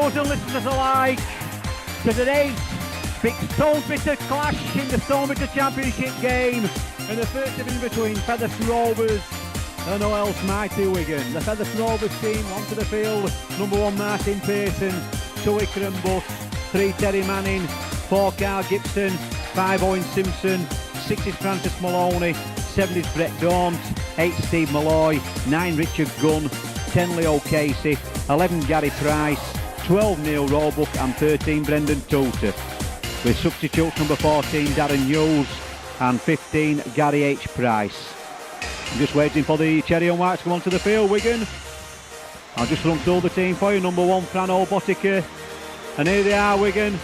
viewers and listeners alike to today's big Stonebitter clash in the Stonebitter Championship game, and the first of in between Featherstone Rovers and OL's mighty Wigan. The Featherstone Rovers team onto the field: number 1 Martin Pearson, 2 Ickham Butt, 3 Terry Manning, 4 Carl Gibson, 5 Owen Simpson, 6 is Francis Maloney, 7 is Brett Daunt, 8 Steve Malloy, 9 Richard Gunn, 10 Leo Casey, 11 Gary Price, 12 Neil Roebuck and 13 Brendan Tutor. With substitutes number 14 Darren Hughes and 15 Gary H. Price. I'm just waiting for the Cherry and White to come onto the field, Wigan. I'll just run through the team for you. Number 1 Frano Botica, and here they are, Wigan.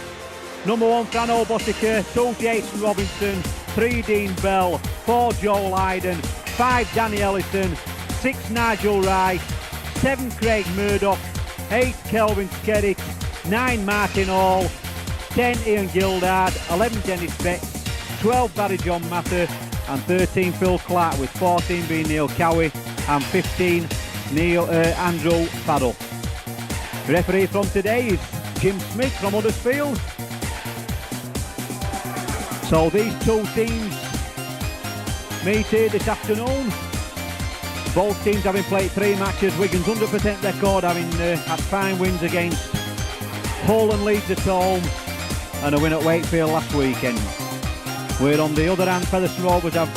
Number 1 Frano Botica, 2 Jason Robinson, 3 Dean Bell, 4 Joe Lydon, 5 Danny Ellison, 6 Nigel Rice, 7 Craig Murdoch, 8 Kelvin Skerritt, 9 Martin Hall, 10 Ian Gildard, 11 Dennis Betts, 12 Barry John Mather and 13 Phil Clark, with 14 being Neil Cowie and 15 Andrew Farrell. The referee from today is Jim Smith from Huddersfield. So these two teams meet here this afternoon. Both teams having played 3 matches. Wigan's 100% record, having had fine wins against Hull and Leeds at home and a win at Wakefield last weekend. Where on the other hand, Featherstone Rovers have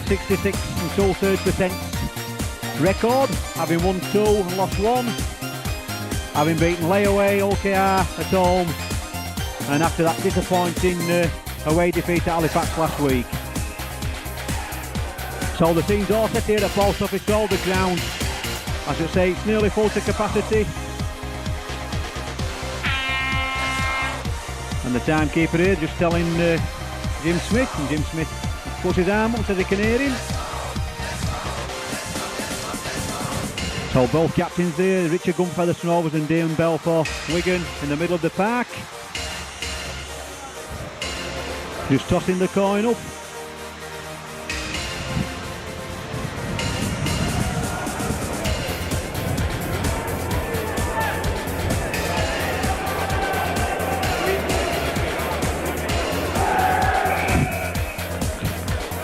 66 and 2/3% record, having won 2 and lost 1, having beaten Layaway OKR at home, and after that disappointing away defeat at Halifax last week. So the scene's all set here at Post Office Road. The ground, as I say, it's nearly full to capacity. And the timekeeper here just telling Jim Smith, and Jim Smith puts his arm up so they can hear him. So both captains there, Richard Gunn Featherstone Rovers and Dean Bell for Wigan, in the middle of the park. Just tossing the coin up.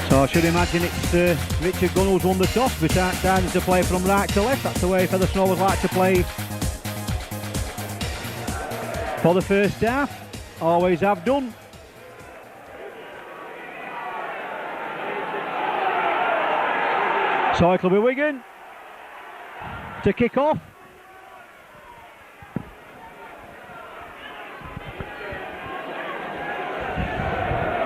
So I should imagine it's Richard Gunn who's won the toss, but deciding to play from right to left. That's the way Featherstone Rovers like to play for the first half. Always have done. So it'll be Wigan to kick off.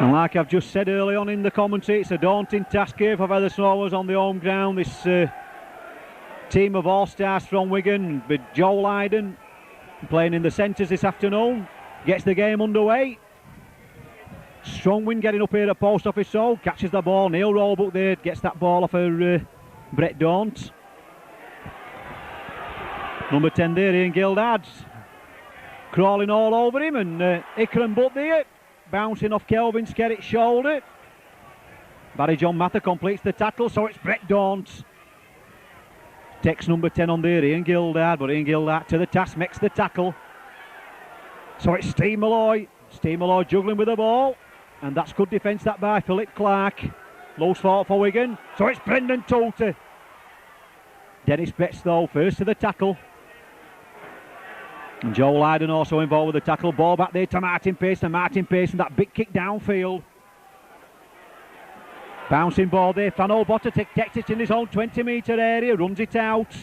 And like I've just said early on in the commentary, it's a daunting task here for Featherstone Rovers on the home ground. This team of all-stars from Wigan, with Joe Lydon playing in the centres this afternoon, gets the game underway. Strong win getting up here at Post Office Road, catches the ball. Neil Roebuck there gets that ball off her Brett Daunt. Number 10 there, Ian Gildard, crawling all over him, and Ickham Butt there, bouncing off Kelvin Skerritt's shoulder. Barry John Mather completes the tackle, so it's Brett Daunt. Takes number 10 on there, Ian Gildard, but Ian Gildard to the task, makes the tackle. So it's Steve Malloy. Steve Malloy juggling with the ball, and that's good defence that by Philip Clark. Loose fault for Wigan, so it's Brendan Tutor. Dennis Betts though, first to the tackle. And Joe Lydon also involved with the tackle. Ball back there to Martin Pearson. Martin Pearson, that big kick downfield. Bouncing ball there. Frano Botica takes it in his own 20-metre area, runs it out.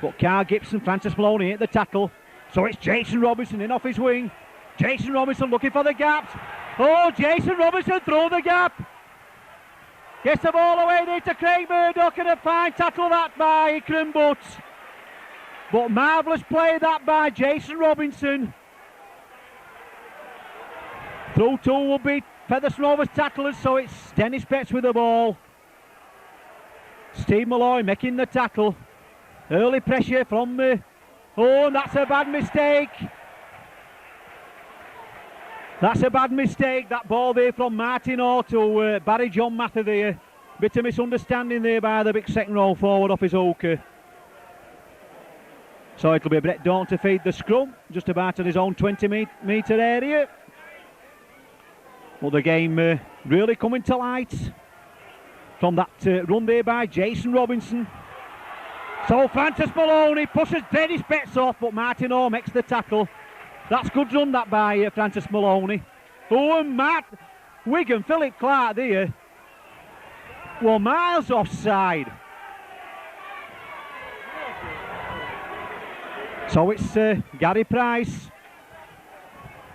But Carl Gibson, Francis Maloney hit the tackle. So it's Jason Robinson in off his wing. Jason Robinson looking for the gaps. Oh, Jason Robinson through the gap. Gets the ball away there to Craig Murdoch, and a fine tackle that by Ickham Butt. But marvellous play that by Jason Robinson. Through 2 will be Featherstone Rovers tacklers, so it's Dennis Betts with the ball. Steve Malloy making the tackle. Early pressure from oh, and that's a bad mistake. That's a bad mistake, that ball there from Martin Hall to Barry John Mather there. Bit of misunderstanding there by the big second row forward off his hooker. So it'll be Brett Dawn to feed the scrum, just about in his own 20-metre area. Well, the game really coming to light from that run there by Jason Robinson. So Francis Maloney pushes Dennis Betts off, but Martin Orr makes the tackle. That's good run that by Francis Maloney. Oh, and Matt Wigan, Philip Clark there. Well, miles offside. So it's Gary Price,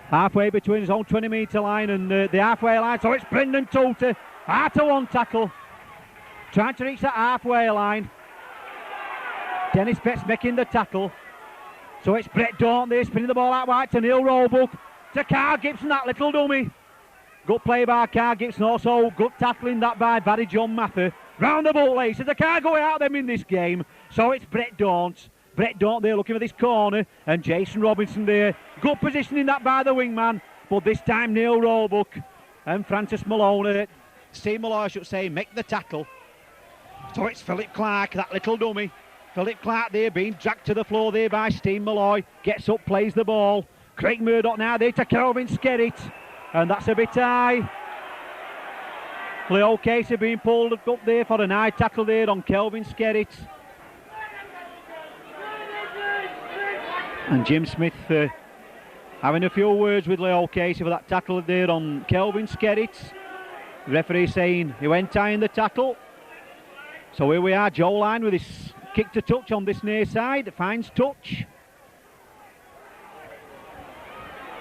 halfway between his own 20-metre line and the halfway line. So it's Brendan Toolter, after one tackle, trying to reach that halfway line. Dennis Betts making the tackle. So it's Brett Dawn there, spinning the ball out wide to Neil Roebuck, to Carl Gibson, that little dummy. Good play by Carl Gibson, also good tackling that by Barry John Mather. Round the ball laces, they can't go out them in this game. So it's Brett Dawn. Brett Dawn there looking for this corner, and Jason Robinson there. Good positioning that by the wingman, but this time Neil Roebuck and Francis Maloney, Steve Malloy I should say, make the tackle. So it's Philip Clark, that little dummy. Philip Clark there being dragged to the floor there by Steve Malloy. Gets up, plays the ball. Craig Murdoch now there to Kelvin Skerritt. And that's a bit high. Leo Casey being pulled up there for an high tackle there on Kelvin Skerritt. And Jim Smith having a few words with Leo Casey for that tackle there on Kelvin Skerritt. The referee saying he went high in the tackle. So here we are, Joe Line with his kick to touch on this near side, finds touch.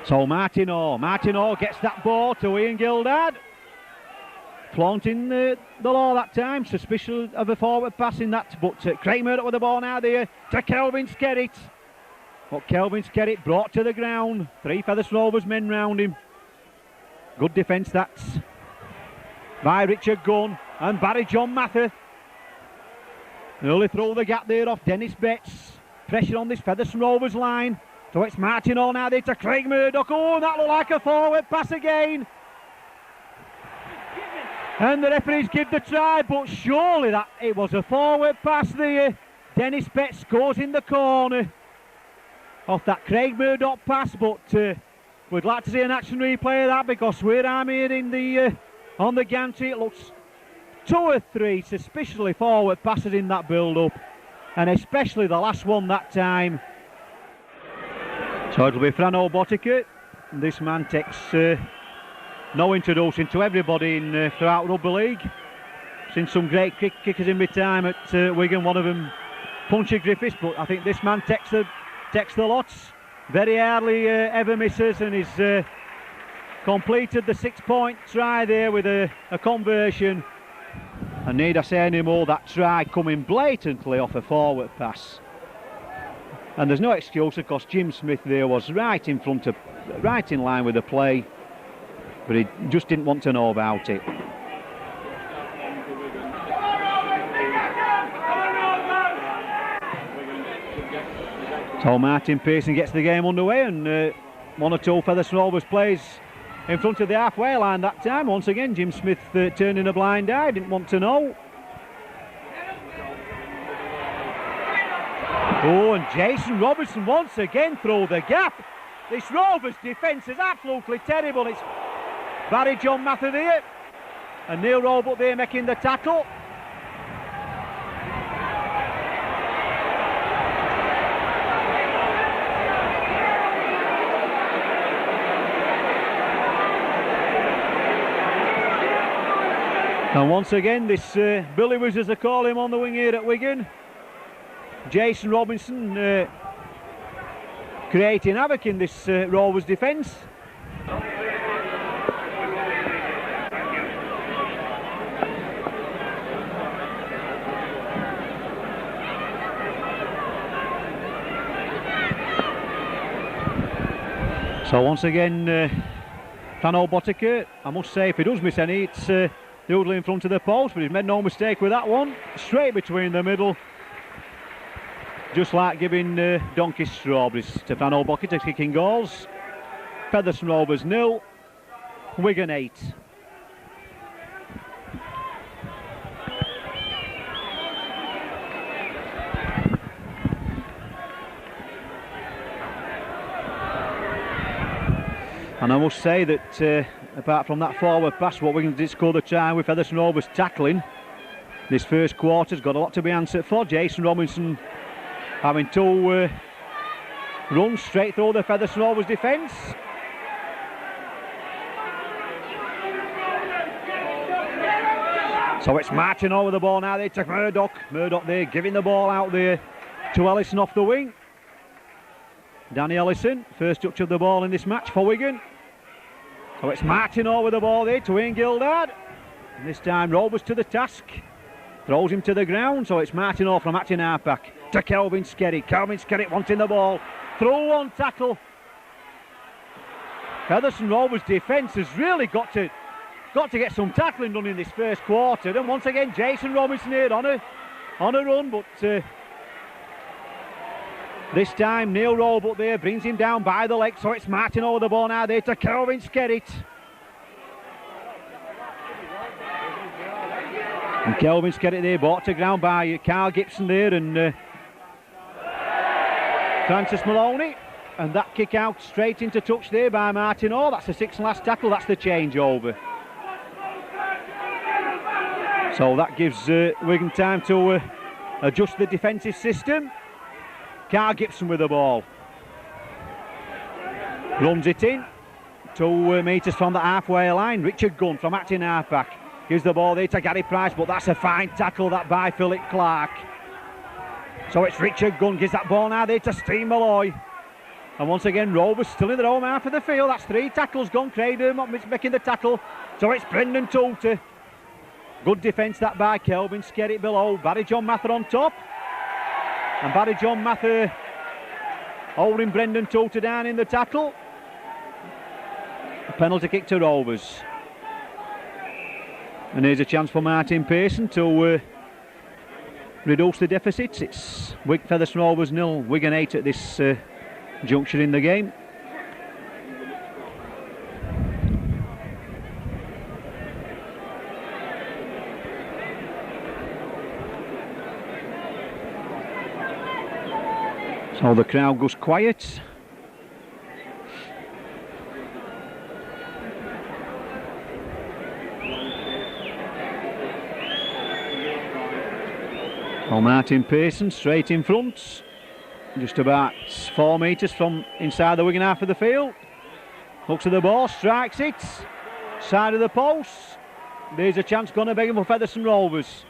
So Martin Orr gets that ball to Ian Gildard. Flaunting the law that time, suspicious of a forward pass in that, but Craig Murdoch with the ball now there to Kelvin Skerritt. But Kelvin Skerritt brought to the ground, 3 Featherstone Rovers men round him. Good defence that's by Richard Gunn and Barry John Mather. Early through the gap there off Dennis Betts. Pressure on this Featherstone Rovers line. So it's Martin Orr now there to Craig Murdoch. Oh, that looked like a forward pass again. And the referees give the try, but surely that it was a forward pass there. Dennis Betts scores in the corner off that Craig Murdoch pass, but we'd like to see an action replay of that, because where I'm here in the on the gantry, it looks 2 or 3 suspiciously forward passes in that build-up, and especially the last one that time. So it'll be Frano Botica. This man takes no introduction to everybody in throughout Rugby League. Seen some great kickers in my time at Wigan, one of them Punchy Griffiths, but I think this man takes the lots. Very hardly ever misses, and he's completed the 6-point try there with a conversion. And need I say any more, that try coming blatantly off a forward pass. And there's no excuse, because Jim Smith there was right in line with the play, but he just didn't want to know about it. So Martin Pearson gets the game underway, and 1 or 2 Featherstone Rovers plays in front of the halfway line that time. Once again, Jim Smith turning a blind eye, didn't want to know. Oh, and Jason Robinson once again through the gap. This Rovers defence is absolutely terrible. It's Barry John Mather there, and Neil Roebuck there making the tackle. And once again, this Billy Wiz, as they call him on the wing here at Wigan, Jason Robinson creating havoc in this Rovers defence. So once again, Frano Botica, I must say, if he does miss any, it's doodling in front of the post, but he's made no mistake with that one. Straight between the middle. Just like giving donkey strawberries to Frano Botica kicking goals. Featherstone Rovers 0, Wigan 8. And I must say that apart from that forward pass, what Wigan did score the try with Featherstone Rovers tackling, this first quarter's got a lot to be answered for. Jason Robinson having to run straight through the Featherstone Rovers defence. So it's marching over the ball now. They took Murdoch. Murdoch there giving the ball out there to Ellison off the wing. Danny Ellison, first touch of the ball in this match for Wigan. So it's marching over the ball there to Ian Gildard. And this time Rovers to the task. Throws him to the ground. So it's marching over from Martin halfback to Kelvin Skerritt. Kelvin Skerritt wanting the ball. Through one tackle. Featherstone Rovers defence has really got to get some tackling done in this first quarter. And once again Jason Robinson here on a run, but this time Neil Roebuck there brings him down by the leg, so it's marching over the ball now there to Kelvin Skerritt. And Kelvin Skerritt there brought to ground by Carl Gibson there and Francis Maloney. And that kick out straight into touch there by Martin Orr. That's the sixth and last tackle, that's the changeover. So that gives Wigan time to adjust the defensive system. Carl Gibson with the ball. Runs it in. 2 metres from the halfway line. Richard Gunn from acting halfback. Gives the ball there to Gary Price, but that's a fine tackle that by Philip Clark. So it's Richard Gunn, gives that ball now there to Steve Malloy. And once again Rovers still in their own half of the field. That's 3 tackles gone. Craig making the tackle. So it's Brendan Toulter. Good defence that by Kelvin Skerritt below. Barry John Mather on top. And Barry John Mather holding Brendan Toulter down in the tackle. A penalty kick to Rovers. And here's a chance for Martin Pearson to reduce the deficits. It's Featherstone Rovers 0, Wigan 8 at this juncture in the game. So the crowd goes quiet. Well, Martin Pearson straight in front, just about 4 metres from inside the Wigan half of the field. Looks at the ball, strikes it, side of the post. There's a chance gone to beg him for Featherstone Rovers.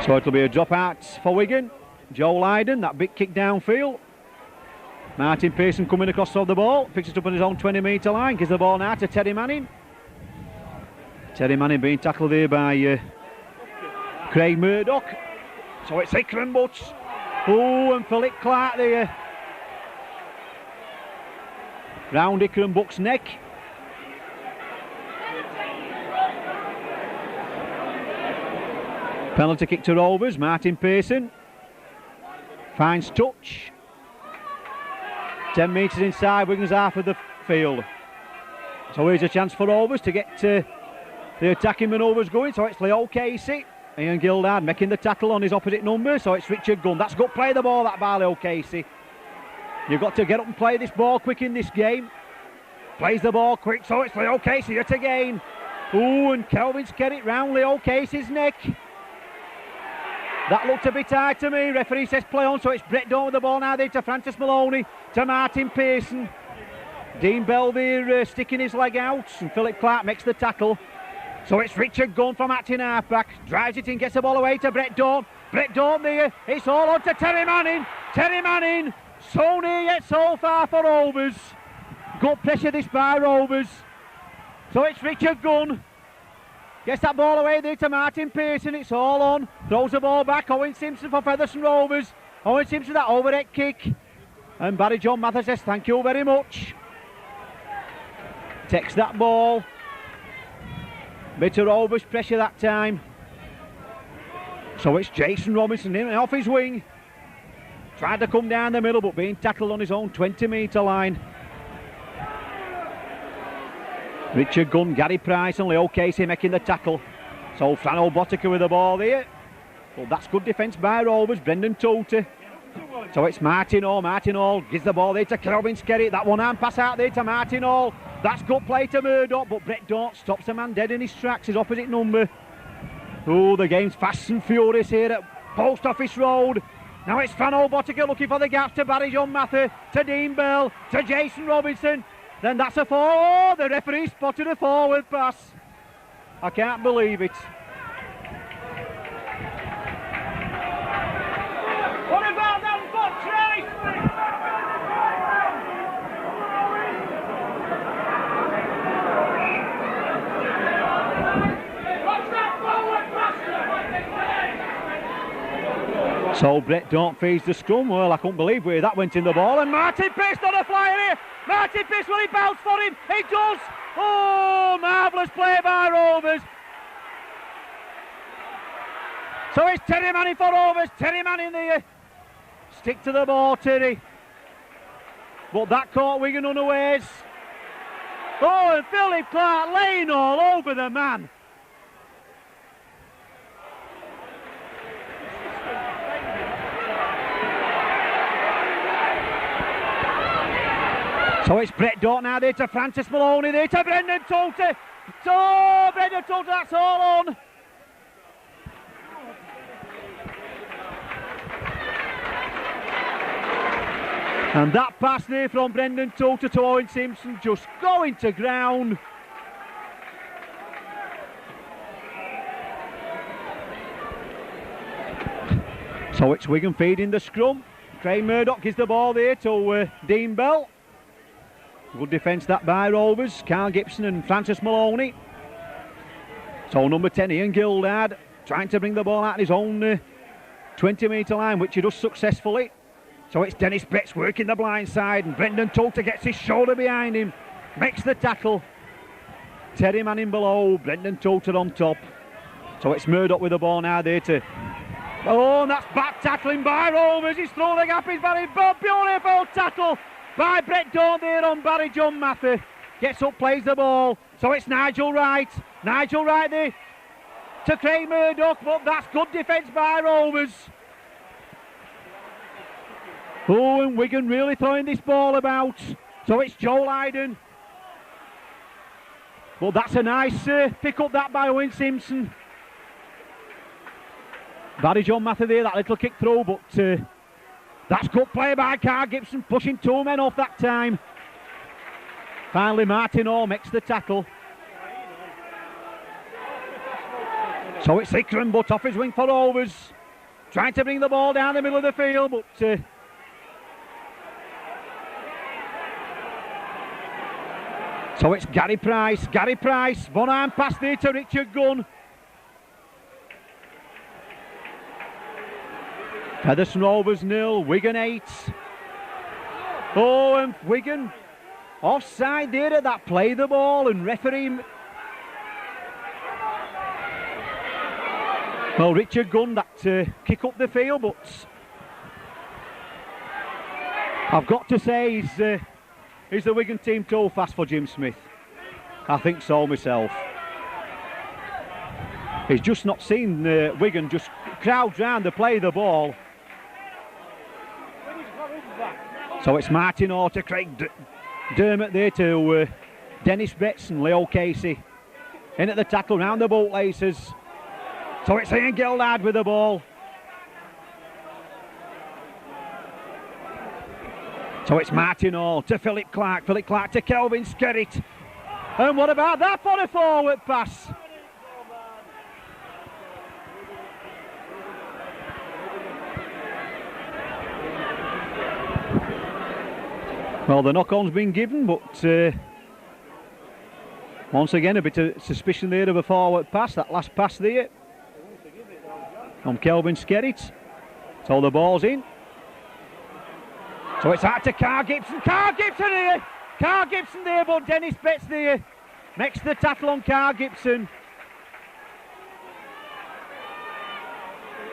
So it'll be a drop out for Wigan. Joe Lydon, that big kick downfield. Martin Pearson coming across of the ball, picks it up on his own 20-metre line, gives the ball now to Terry Manning. Terry Manning being tackled here by Craig Murdoch. So it's Ikram Butts. Oh, and Philip Clark there. Round Ikram Butts' neck. Penalty kick to Rovers. Martin Pearson finds touch. 10 metres inside Wigan's half of the field. So here's a chance for Rovers to get the attacking manoeuvres going. So it's Leo Casey. Ian Gildard making the tackle on his opposite number. So it's Richard Gunn. That's good play the ball, that by Leo Casey. You've got to get up and play this ball quick in this game. Plays the ball quick. So it's Leo Casey yet again. Ooh, and Kelvin Skerritt round Leo Casey's neck. That looked a bit high to me. Referee says play on, so it's Brett Dawn with the ball now there to Francis Maloney, to Martin Pearson. Dean Belvier sticking his leg out, and Philip Clark makes the tackle. So it's Richard Gunn from acting halfback, drives it in, gets the ball away to Brett Dawn. Brett Dawn there, it's all on to Terry Manning. Terry Manning, so near yet so far for Rovers. Good pressure this by Rovers. So it's Richard Gunn. Gets that ball away there to Martin Pearson, it's all on. Throws the ball back, Owen Simpson for Featherstone Rovers. Owen Simpson, that overhead kick. And Barry John Mather says thank you very much. Takes that ball. Bit of Rovers pressure that time. So it's Jason Robinson in and off his wing. Tried to come down the middle but being tackled on his own 20-metre line. Richard Gunn, Gary Price and Leo Casey making the tackle. So Fran O'Botica with the ball there. Well, that's good defence by Rovers, Brendan Toolter. So it's Martin Hall gives the ball there to Kelvin Skerritt. That one-arm pass out there to Martin Hall. That's good play to Murdoch, but Brett Daunt stops a man dead in his tracks, his opposite number. Oh, the game's fast and furious here at Post Office Road. Now it's Fano Bottiger looking for the gaps to Barry John Mather, to Dean Bell, to Jason Robinson. Then that's a foul. Oh, the referee spotted a forward pass. I can't believe it. What about that box race? So Brett Daunt feeds the scrum. Well, I couldn't believe where that went in the ball. And Martin Piss on a flyer here. Martin Piss, will he bounce for him? He does. Oh, marvellous play by Rovers. So it's Terry Manning for Rovers. Terry Manning there. Stick to the ball, Terry. But that caught Wigan unawares. Oh, and Philip Clark laying all over the man. So it's Brett Daunt now there to Francis Maloney, there to Brendan Toolter. So Brendan Toolter, that's all on. And that pass there from Brendan Toolter to Owen Simpson, just going to ground. So it's Wigan feeding the scrum. Craig Murdoch gives the ball there to Dean Bell. Good defence that by Rovers, Carl Gibson and Francis Maloney. So number 10 Ian Gildard trying to bring the ball out of his own 20-metre line, which he does successfully. So it's Dennis Betts working the blind side, and Brendan Toolter gets his shoulder behind him, makes the tackle. Terry Manning below, Brendan Toolter on top. So it's Murdoch with the ball now there to... Oh, and that's back tackling by Rovers. He's thrown the gap, he's very beautiful tackle by Brett Daunt there on Barry John Mather. Gets up, plays the ball. So it's Nigel Wright. Nigel Wright there to Craig Murdoch, but that's good defence by Rovers. Oh, and Wigan really throwing this ball about. So it's Joe Lydon. Well, that's a nice pick up that by Owen Simpson. Barry John Mather there, that little kick through, but that's good play by Carl Gibson, pushing two men off that time. Finally, Martin Hall makes the tackle. So it's Ikram, but off his wing for Rovers. Trying to bring the ball down the middle of the field, but... So it's Gary Price, one-arm pass there to Richard Gunn. Featherstone Rovers 0, Wigan 8. Oh, and Wigan offside there at that play the ball, and referee... Well, Richard Gunn, that kick up the field, but I've got to say is the Wigan team too fast for Jim Smith? I think so myself. He's just not seen Wigan just crowd round to play the ball. So it's Martin Hall to Craig Dermott there to Dennis Betts and Leo Casey. In at the tackle round the bootlaces. So it's Ian Gildard with the ball. So it's Martin Hall to Philip Clark to Kelvin Skerritt. And what about that for a forward pass? Well, the knock-on's been given, but once again a bit of suspicion there of a forward pass, that last pass there from Kelvin Skerritt. So the ball's in. So it's out to Carl Gibson. Carl Gibson there, but Dennis Betts there makes the tackle on Carl Gibson.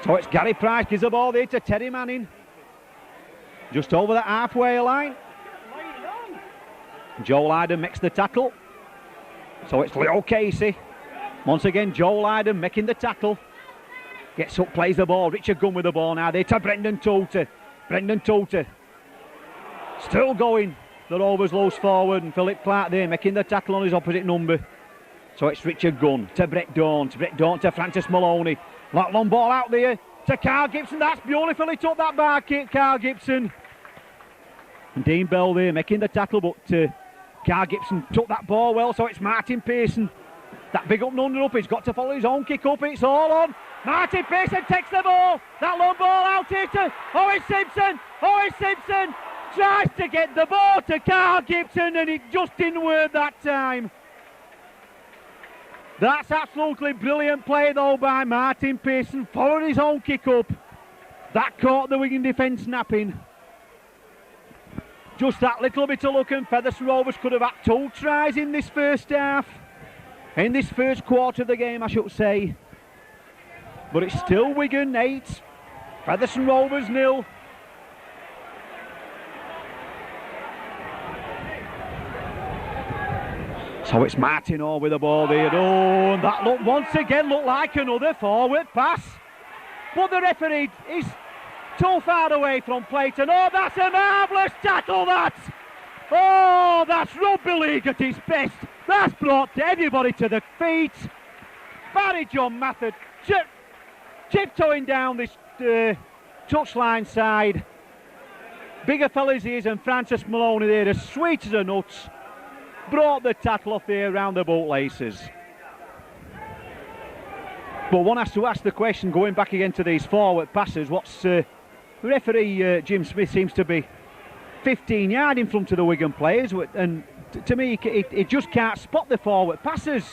So it's Gary Price, gives the ball there to Terry Manning. Just over the halfway line. Joe Lydon makes the tackle. So it's Leo Casey. Once again, Joe Lydon making the tackle. Gets up, plays the ball. Richard Gunn with the ball now. There to Brendan Toulter. Brendan Toulter. Still going. The Rovers loose forward, and Philip Clark there making the tackle on his opposite number. So it's Richard Gunn to Brett Daunt. Brett Daunt to Francis Maloney. Long ball out there to Carl Gibson. That's beautiful. He took that bar kick, Carl Gibson. And Dean Bell there making the tackle, but Carl Gibson took that ball well. So it's Martin Pearson. That big up and under up. He's got to follow his own kick up. It's all on. Martin Pearson takes the ball. That long ball out here to Owen Simpson. Owen Simpson tries to get the ball to Carl Gibson, and it just didn't work that time. That's absolutely brilliant play though by Martin Pearson. Followed his own kick up. That caught the Wigan defence napping. Just that little bit of luck, and Featherstone Rovers could have had 2 tries in this first half. In this first quarter of the game, I should say. But it's still Wigan 8, Featherstone Rovers 0. So it's Martin Orr with the ball there. Oh, and that looked once again looked like another forward pass. But the referee is too far away from plate. And oh, that's a marvellous tackle, that! Oh, that's rugby league at its best. That's brought everybody to the feet. Barry John Mathod tiptoeing down this touchline side. Bigger fellas he is, and Francis Maloney there, as sweet as a nuts. Brought the tackle off there around the bootlaces. But one has to ask the question, going back again to these forward passes, what's referee Jim Smith seems to be 15 yards in front of the Wigan players, and to me he just can't spot the forward passes.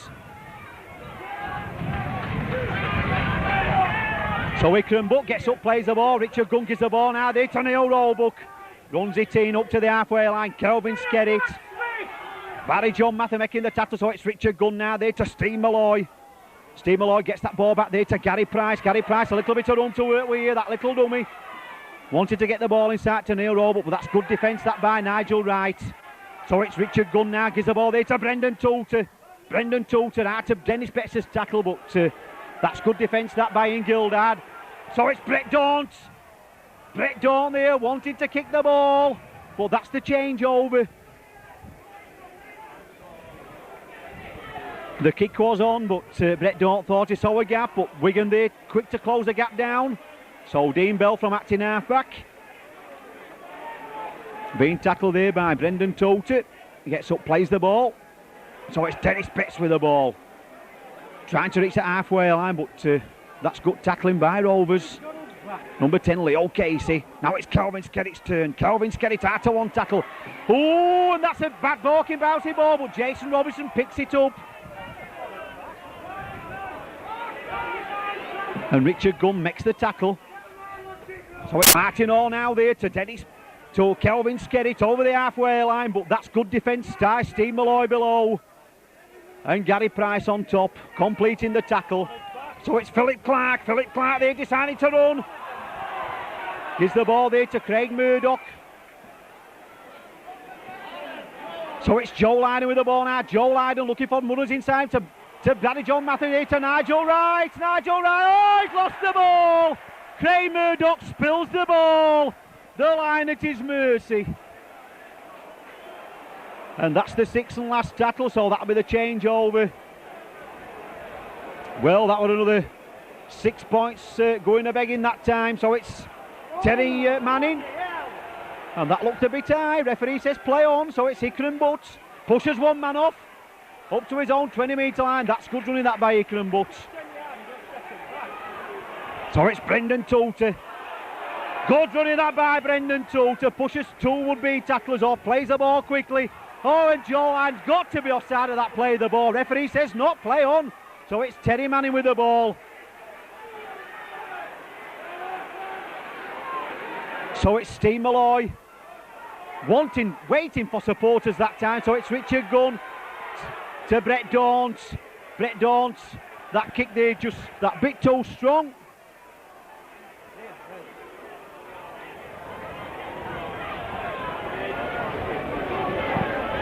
So Ikram Buck gets up, plays the ball. Richard Gunn gives the ball now there to Neil Roebuck. Runs it in up to the halfway line. Kelvin Skerritt. Barry John Mather making the tackle, so it's Richard Gunn now there to Steve Malloy. Steve Malloy gets that ball back there to Gary Price. Gary Price, a little bit of run to work with here, that little dummy. Wanted to get the ball inside to Neil Roebuck, but that's good defence that by Nigel Wright. So it's Richard Gunn now, gives the ball there to Brendan Toulter. Brendan Toulter out of Dennis Betts' tackle, but that's good defence that by Ian Gildard. So it's Brett Daunt. Brett Daunt there, wanted to kick the ball, but that's the changeover. The kick was on, but Brett Daunt thought he saw a gap, but Wigan there quick to close the gap down. So Dean Bell from acting halfback. Being tackled there by Brendan Toulter. He gets up, plays the ball. So it's Dennis Betts with the ball. Trying to reach the halfway line, but that's good tackling by Rovers. Number 10, Leo Casey. Now it's Kelvin Skerritt's turn. Kelvin Skerritt out to one tackle. Oh, and that's a bad balking bouncy ball, but Jason Robinson picks it up. And Richard Gunn makes the tackle. So it's Martin Orr now there to Kelvin Skerritt over the halfway line, but that's good defence. Steve Malloy below. And Gary Price on top, completing the tackle. So it's Philip Clark. Philip Clark there deciding to run. Gives the ball there to Craig Murdoch. So it's Joe Lydon with the ball now. Joe Lydon looking for runners inside to Barry John Matthew here to Nigel Wright. Nigel Wright, oh, he's lost the ball. Craig Murdoch spills the ball. The line at his mercy. And that's the sixth and last tackle, so that'll be the changeover. Well, that was another 6 points going a begging that time, so it's Terry Manning. And that looked a bit high. Referee says play on, so it's Ikram Butts. Pushes one man off. Up to his own 20-metre line. That's good running that by Ikram Butts. So it's Brendan Toulter. Good running that by Brendan Toulter. Pushes two would-be tacklers off. Plays the ball quickly. Oh, and Joe Lyne's got to be offside of that play of the ball. Referee says not, play on. So it's Terry Manning with the ball. So it's Steve Malloy. Waiting for supporters that time. So it's Richard Gunn to Brett Daunt. Brett Daunt, that kick there just that bit too strong.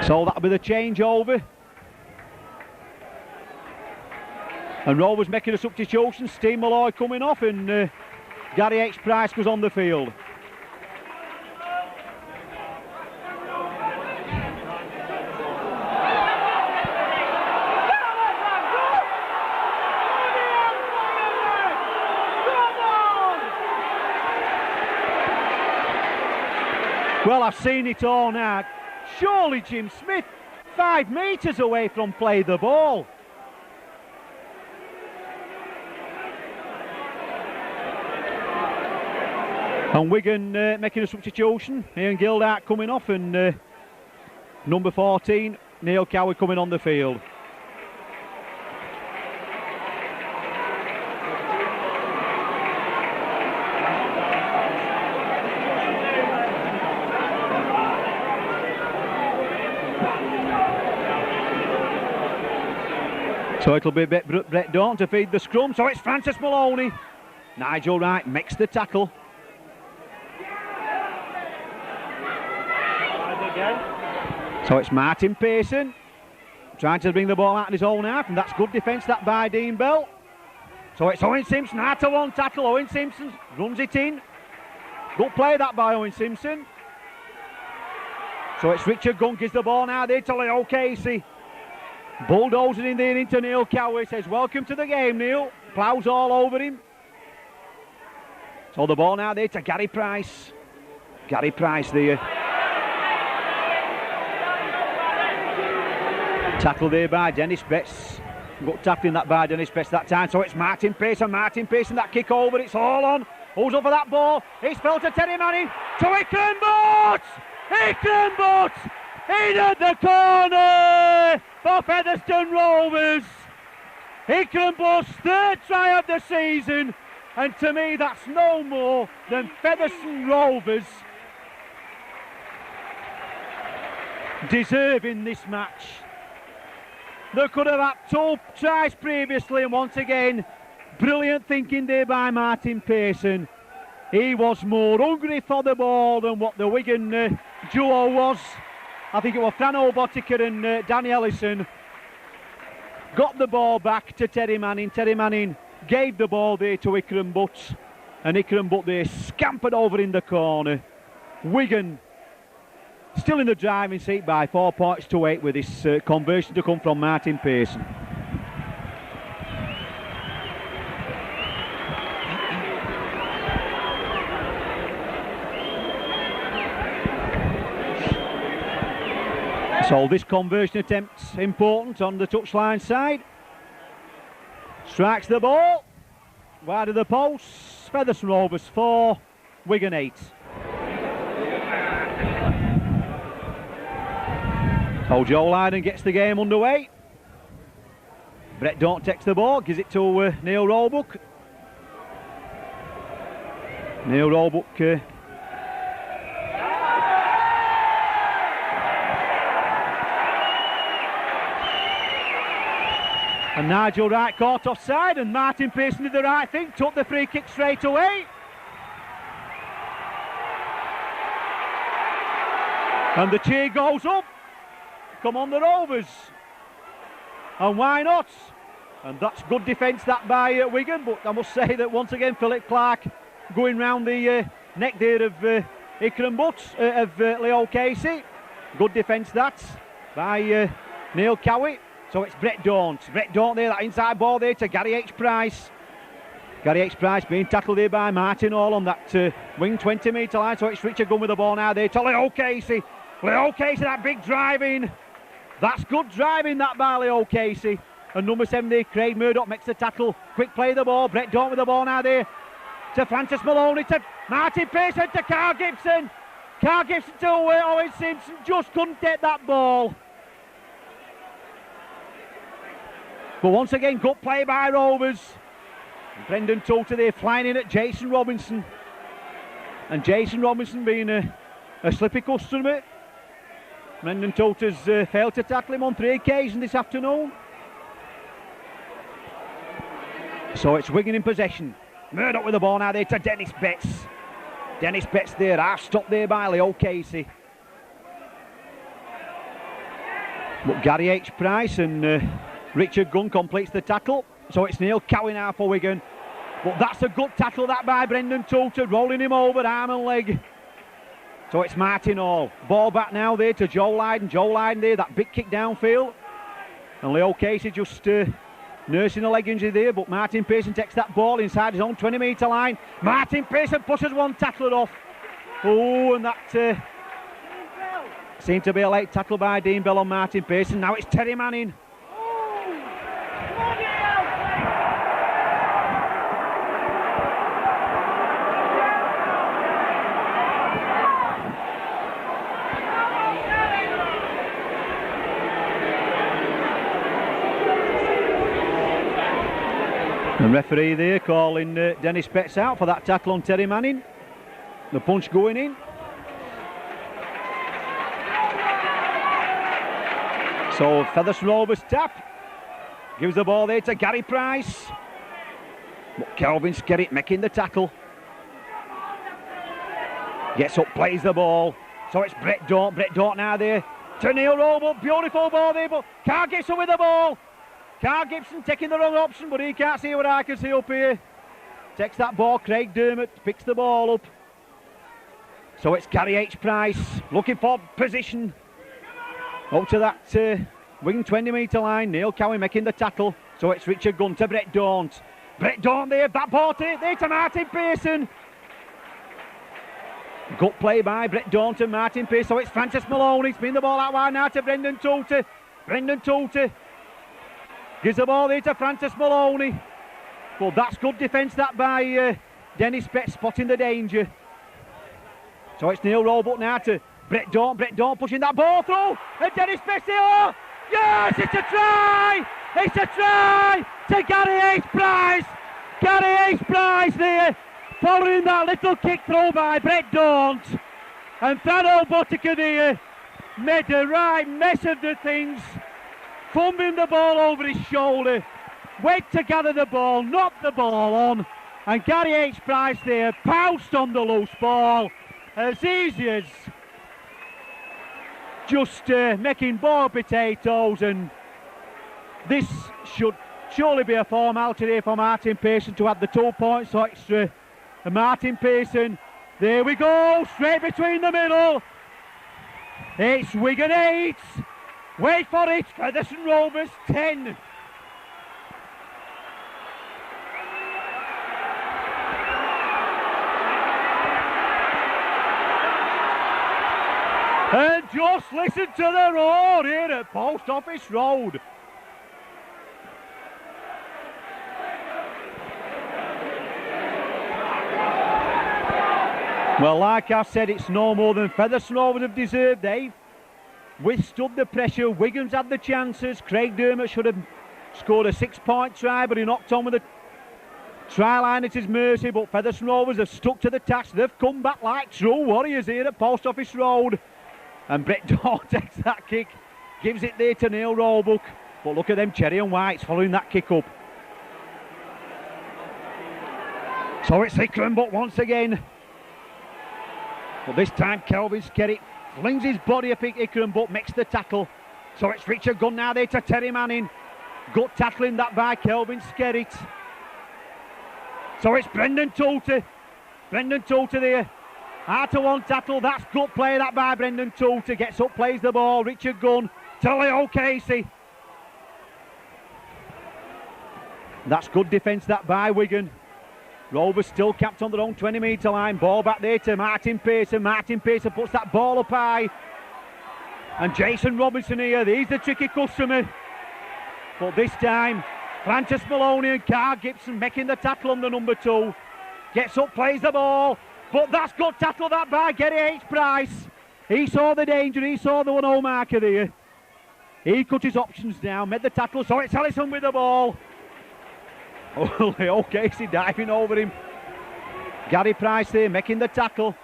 So that'll be the changeover. And Rovers making a substitution. Steve Malloy coming off, and Gary H. Price goes on the field. Well, I've seen it all now. Surely Jim Smith, 5 metres away from play the ball. And Wigan making a substitution. Ian Gildart coming off, and number 14, Neil Cowie, coming on the field. So it'll be Brett Dawn to feed the scrum. So it's Francis Maloney. Nigel Wright makes the tackle. So it's Martin Pearson trying to bring the ball out in his own half, and that's good defence that by Dean Bell. So it's Owen Simpson, after one tackle. Owen Simpson runs it in. Good play that by Owen Simpson. So it's Richard Gunn, gives the ball now there to Leo Casey. Bulldozing in there into Neil Cowie, says welcome to the game, Neil. Ploughs all over him. So the ball now there to Gary Price. Gary Price there. Tackle there by Dennis Betts. Got tackling that by Dennis Betts that time. So it's Martin Pearson. Martin Pearson, that kick over. It's all on. Who's up for that ball? It's fell to Terry Manning. To Ikram Butts! Ikram Butts! In at the corner for Featherstone Rovers. Ikram Butts' 3rd try of the season. And to me, that's no more than Featherstone Rovers deserving this match. They could have had 2 tries previously, and once again, brilliant thinking there by Martin Pearson. He was more hungry for the ball than what the Wigan duo was. I think it was Fran Obotica and Danny Ellison. Got the ball back to Terry Manning. Terry Manning gave the ball there to Ikram Butts, and Ikram Butts there scampered over in the corner. Wigan still in the driving seat by 4 points to 8 with this conversion to come from Martin Pearson. So this conversion attempt's important on the touchline side. Strikes the ball wide of the post. Featherstone Rovers 4, Wigan 8. So Joe Lydon gets the game underway. Brett Dawn takes the ball, gives it to Neil Roebuck. Neil Roebuck and Nigel Wright caught offside, and Martin Pearson did the right thing, took the free kick straight away. And the cheer goes up. Come on the Rovers. And why not? And that's good defence that by Wigan, but I must say that once again Philip Clark going round the neck there of Ikram Butts, of Leo Casey. Good defence that by Neil Cowie. So it's Brett Dawn. Brett Dawn there, that inside ball there to Gary H. Price. Gary H. Price being tackled there by Martin Hall on that wing 20-metre line. So it's Richard Gunn with the ball now there to Leo Casey. Leo Casey, that big driving. That's good driving that by Leo Casey. And number 7 there, Craig Murdoch makes the tackle. Quick play the ball. Brett Dawn with the ball now there to Francis Maloney, to Martin Pearson, to Carl Gibson. Carl Gibson to Owen Simpson. Just couldn't get that ball. But once again, good play by Rovers. And Brendan Toter there flying in at Jason Robinson. And Jason Robinson being a slippy customer. Brendan Toter's failed to tackle him on 3 occasions this afternoon. So it's Wigan in possession. Murdoch with the ball now there to Dennis Betts. Dennis Betts there, half stopped there by Leo Casey. But Gary H. Price and Richard Gunn completes the tackle. So it's Neil Cowie now for Wigan. But that's a good tackle that by Brendan Toulter, rolling him over arm and leg. So it's Martin Hall. Ball back now there to Joe Lydon. Joe Lydon there, that big kick downfield. And Leo Casey just nursing a leg injury there, but Martin Pearson takes that ball inside his own 20-metre line. Martin Pearson pushes one tackler off. Oh, and that seemed to be a late tackle by Dean Bell on Martin Pearson. Now it's Terry Manning. The referee there calling Dennis Betts out for that tackle on Terry Manning. The punch going in. So Featherstone Rovers tap. Gives the ball there to Gary Price. But Kelvin Skerritt making the tackle. Gets up, plays the ball. So it's Brett Daunt. Brett Daunt now there to Neil Roebuck. Beautiful ball there, but Carl Gibson with the ball. Carl Gibson taking the wrong option, but he can't see what I can see up here. Takes that ball, Craig Dermott picks the ball up. So it's Gary H. Price looking for position. Up to that Wigan 20-metre line. Neil Cowie making the tackle. So it's Richard Gunn to Brett Daunt. Brett Daunt there, that ball there to Martin Pearson. Good play by Brett Daunt and Martin Pearson. So it's Francis Maloney. Spin the ball out wide now to Brendan Toulter. Brendan Toulter gives the ball there to Francis Maloney. Well, that's good defence that by Dennis Betts, spotting the danger. So it's Neil Roebuck now to Brett Daunt. Brett Daunt pushing that ball through. And Dennis Betts there. Oh, yes, it's a try! It's a try to Gary H. Price. Gary H. Price there, following that little kick throw by Brett Daunt. And Thano Botica there made a right mess of the things. Fumbling the ball over his shoulder, went to gather the ball, knocked the ball on, and Gary H. Price there pounced on the loose ball as easy as just making boiled potatoes. And this should surely be a formality there for Martin Pearson to add the 2 points extra. And Martin Pearson, there we go, straight between the middle. It's Wigan 8. Wait for it, Featherstone Rovers 10. And just listen to the roar here at Post Office Road. Well, like I said, it's no more than Featherstone Rovers have deserved. They've withstood the pressure. Wigan's had the chances. Craig Dermott should have scored a 6-point try, but he knocked on with a try line at his mercy. But Featherstone Rovers have stuck to the task. They've come back like true warriors here at Post Office Road. And Brett Daunt takes that kick, gives it there to Neil Roebuck. But look at them cherry and whites following that kick up. So it's Hickram, but once again. But this time Kelvin Skerritt flings his body up at Hickram, but makes the tackle. So it's Richard Gunn now there to Terry Manning. Good tackling that by Kelvin Skerritt. So it's Brendan Toulter. Brendan Toulter there. After one tackle, that's good play that by Brendan Toulter. Gets up, plays the ball. Richard Gunn to Leo Casey. That's good defence that by Wigan. Rovers still capped on their own 20-metre line. Ball back there to Martin Pearson. Martin Pearson puts that ball up high. And Jason Robinson here, he's the tricky customer. But this time, Francis Maloney and Carl Gibson making the tackle on the number 2. Gets up, plays the ball. But that's good tackle that by Gary H. Price. He saw the danger, he saw the 1-0 marker there. He cut his options down, made the tackle, so it's Allison with the ball. Oh, Leo Casey diving over him. Gary Price there making the tackle.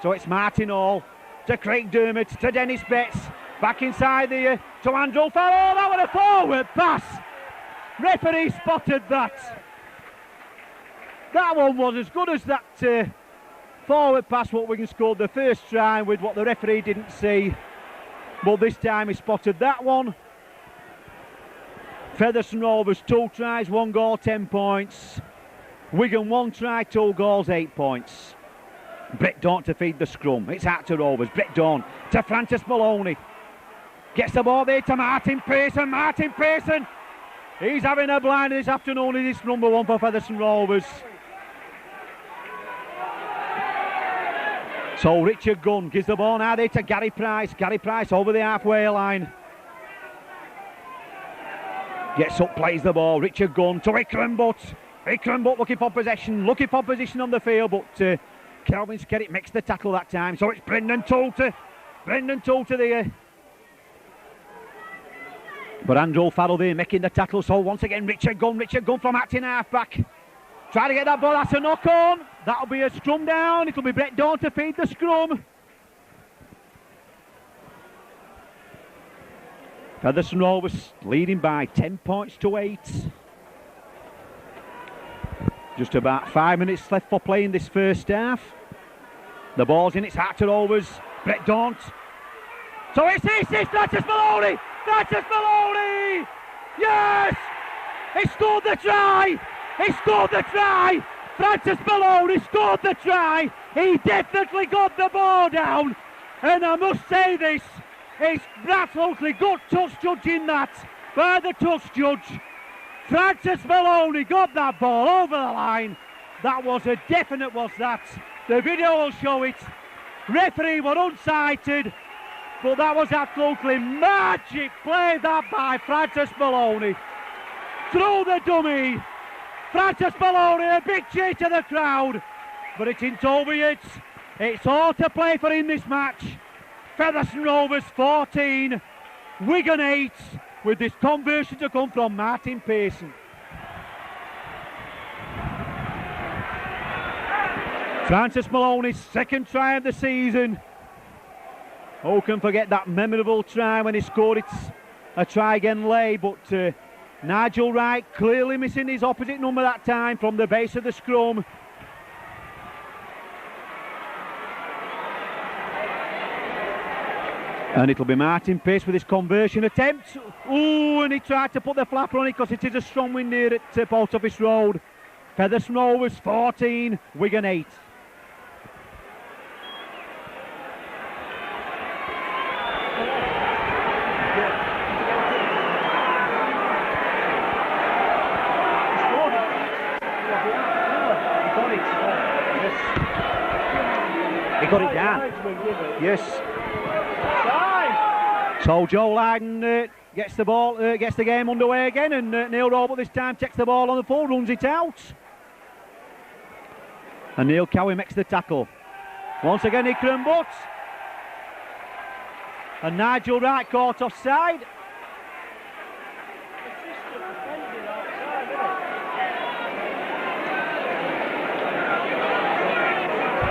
So it's Martin Hall to Craig Dermott to Dennis Betts. Back inside there to Andrew Farrell. That was a forward pass. Referee spotted that. That one was as good as that forward pass what Wigan scored the first try with, what the referee didn't see. But this time he spotted that one. Featherstone Rovers 2 tries, 1 goal, 10 points. Wigan 1 try, 2 goals, 8 points. Brett Dawn to feed the scrum. It's out to Rovers. Brett Dawn to Francis Maloney. Gets the ball there to Martin Pearson. Martin Pearson. He's having a blinder this afternoon. He's number 1 for Featherstone Rovers. So Richard Gunn gives the ball now there to Gary Price. Gary Price over the halfway line. Gets up, plays the ball. Richard Gunn to Ikram Butt. Ikram Butt looking for possession. Looking for position on the field, but Kelvin Skerritt makes the tackle that time. So it's Brendan Toulter. Brendan Toulter there. But Andrew Farrell there making the tackle. So once again, Richard Gunn from acting half-back. Try to get that ball, that's a knock-on. That'll be a scrum down. It'll be Brett Dawn to feed the scrum. Featherstone Rovers leading by 10 points to 8. Just about 5 minutes left for play in this first half. The ball's in, it's Hearts Rovers. Brett Dawn. So it's Francis Maloney! Francis Maloney! Yes! He scored the try! He scored the try! Francis Maloney scored the try! He definitely got the ball down! And I must say this, it's absolutely good touch judging that by the touch judge. Francis Maloney got that ball over the line. That was a definite, was that. The video will show it. Referee were unsighted, but that was absolutely magic play that by Francis Maloney. Through the dummy. Francis Maloney, a big cheer to the crowd, but it's in Toby. It's all to play for in this match. Featherstone Rovers 14, Wigan 8, with this conversion to come from Martin Pearson. Francis Maloney's 2nd try of the season. Who can forget that memorable try when he scored it? A try again late, but Nigel Wright clearly missing his opposite number that time from the base of the scrum. And it'll be Martin Pearce with his conversion attempt. Ooh, and he tried to put the flapper on it because it is a strong wind here at Post Office Road. Featherstone Rovers 14, Wigan 8. He got it down. Yes. So Joe Lydon gets the ball, gets the game underway again, and Neil Roebuck this time takes the ball on the full, runs it out. And Neil Cowie makes the tackle. Once again, Ikram Butt. And Nigel Wright caught offside.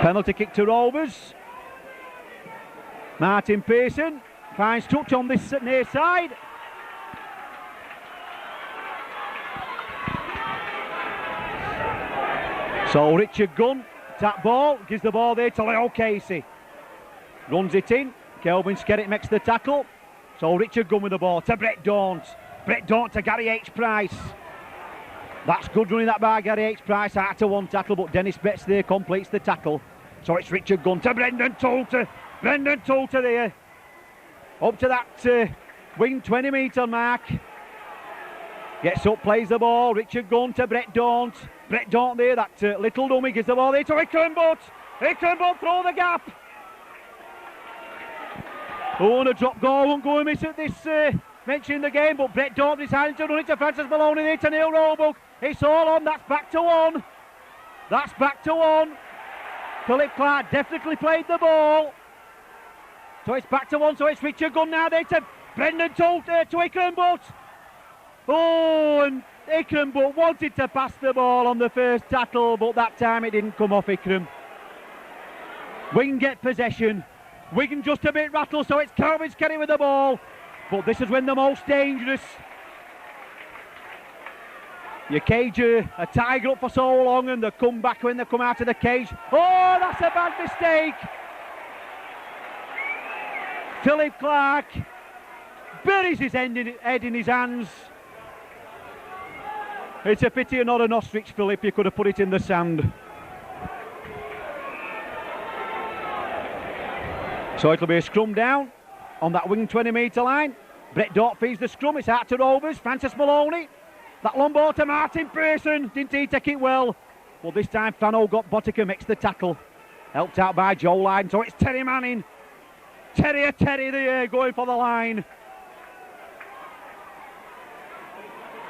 Penalty kick to Rovers. Martin Pearson finds touch on this near side. So Richard Gunn, tap ball, gives the ball there to Leo Casey. Runs it in. Kelvin Skerritt makes the tackle. So Richard Gunn with the ball to Brett Dawn. Brett Dawn to Gary H. Price. That's good running that by Gary H. Price. After one tackle, but Dennis Betts there completes the tackle. So it's Richard Gunn to Brendan Toulter. Brendan Toulter there. Up to that wing 20-metre mark. Gets up, plays the ball. Richard Gunn to Brett Dawn. Brett Dawn there, that little dummy, gives the ball there to Ikram Butt. Ikram Butt through the gap. Oh, and a drop goal won't go amiss at this mentioning the game, but Brett Dawn decided to run it to Francis Maloney there to Neil Roebuck. It's all on, that's back to one. That's back to one. Philip Clark definitely played the ball. So it's back to one, so it's Richard Gunn now there to Brendan Toulter to Ikram Butt. Oh, and Ikram Butt wanted to pass the ball on the first tackle, but that time it didn't come off Ikram. Wigan get possession. Wigan just a bit rattled, so it's Kelvin Skerritt with the ball. But this is when the most dangerous. You cage a tiger up for so long and they come back when they come out of the cage. Oh, that's a bad mistake. Philip Clark buries his head in his hands. It's a pity you're not an ostrich, Philip. You could have put it in the sand. So it'll be a scrum down on that wing 20-metre line. Brett Dort feeds the scrum. It's out to Rovers. Francis Maloney. That long ball to Martin Pearson. Didn't he take it well? Well, this time Frano got Botica, makes the tackle. Helped out by Joe Lyden. So it's Terry Manning. Terry there going for the line.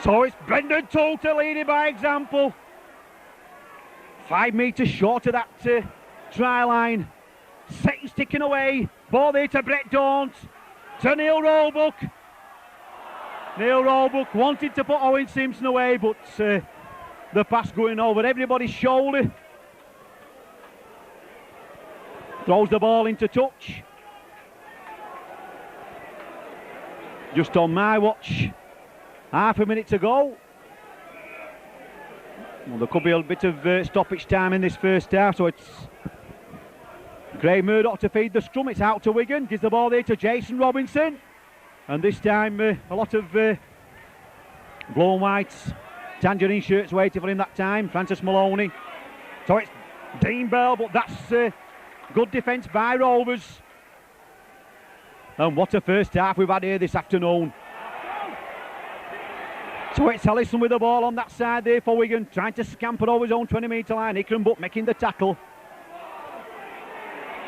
So it's Brendan Toulter leading by example. 5 metres short of that try line. Seconds ticking away. Ball there to Brett Daunt. To Neil Roebuck. Neil Roebuck wanted to put Owen Simpson away, but the pass going over everybody's shoulder. Throws the ball into touch. Just on my watch. Half a minute to go. Well, there could be a bit of stoppage time in this first half, so it's Craig Murdoch to feed the scrum. It's out to Wigan. Gives the ball there to Jason Robinson. And this time a lot of blown whites, tangerine shirts waiting for him that time. Francis Maloney. So it's Dean Bell, but that's good defence by Rovers. And what a first half we've had here this afternoon. So it's Ellison with the ball on that side there for Wigan, trying to scamper over his own 20-metre line. Ikram making the tackle.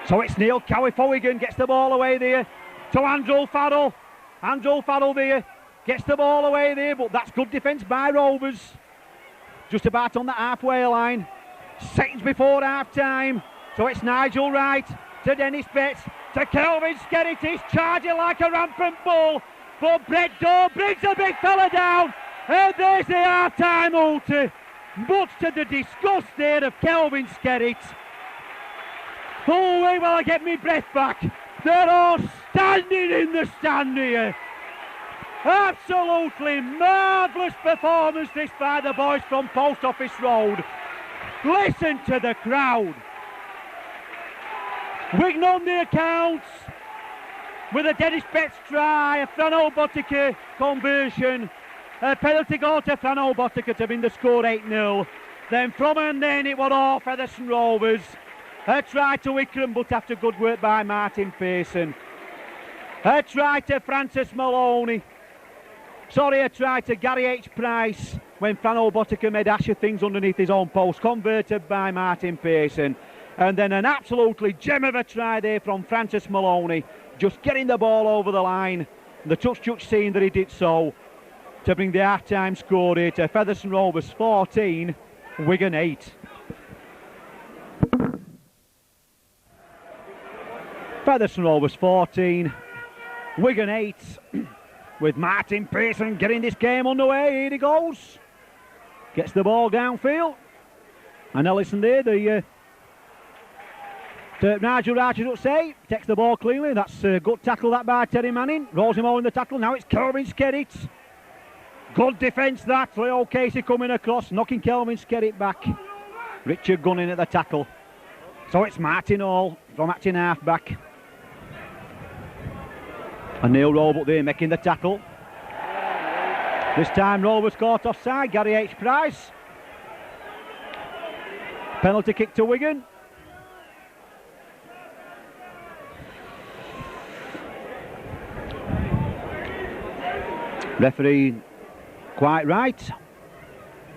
So it's Neil Cowie for Wigan, gets the ball away there to Andrew Farrell. Andrew Farrell there, gets the ball away there, but that's good defence by Rovers. Just about on the halfway line. Seconds before half time. So it's Nigel Wright to Dennis Betts to Kelvin Skerritt. He's charging like a rampant bull. But Brett Dore brings the big fella down. And there's the half-time ulti. Much to the disgust there of Kelvin Skerritt. Oh, wait while I get my breath back. They're all standing in the stand here. Absolutely marvellous performance this by the boys from Post Office Road. Listen to the crowd. Wigan on the accounts with a Dennis Betts try, a Frano Botica conversion, a penalty goal to Frano Botica to win the score 8-0. Then from and then it was all Featherstone Rovers. A try to Ikram, but after good work by Martin Pearson. A try to Francis Maloney. Sorry, a try to Gary H. Price when Frano Botica made ash of things underneath his own post, converted by Martin Pearson. And then an absolutely gem of a try there from Francis Maloney, just getting the ball over the line. The touch seeing that he did so to bring the half-time score here to Featherstone Rovers 14, Wigan 8. Featherstone Rovers 14, Wigan 8, with Martin Pearson getting this game underway. Here he goes. Gets the ball downfield. And Ellison there, the Nigel Wright, should say, takes the ball cleanly. That's a good tackle that by Terry Manning. Rolls him over in the tackle. Now it's Kelvin Skerritt. Good defence that. Leo Casey coming across, knocking Kelvin Skerritt back. Richard Gunning at the tackle. So it's Martin Hall from acting half back. And Neil Roebuck there making the tackle. This time Rovers caught offside. Gary H. Price. Penalty kick to Wigan. Referee quite right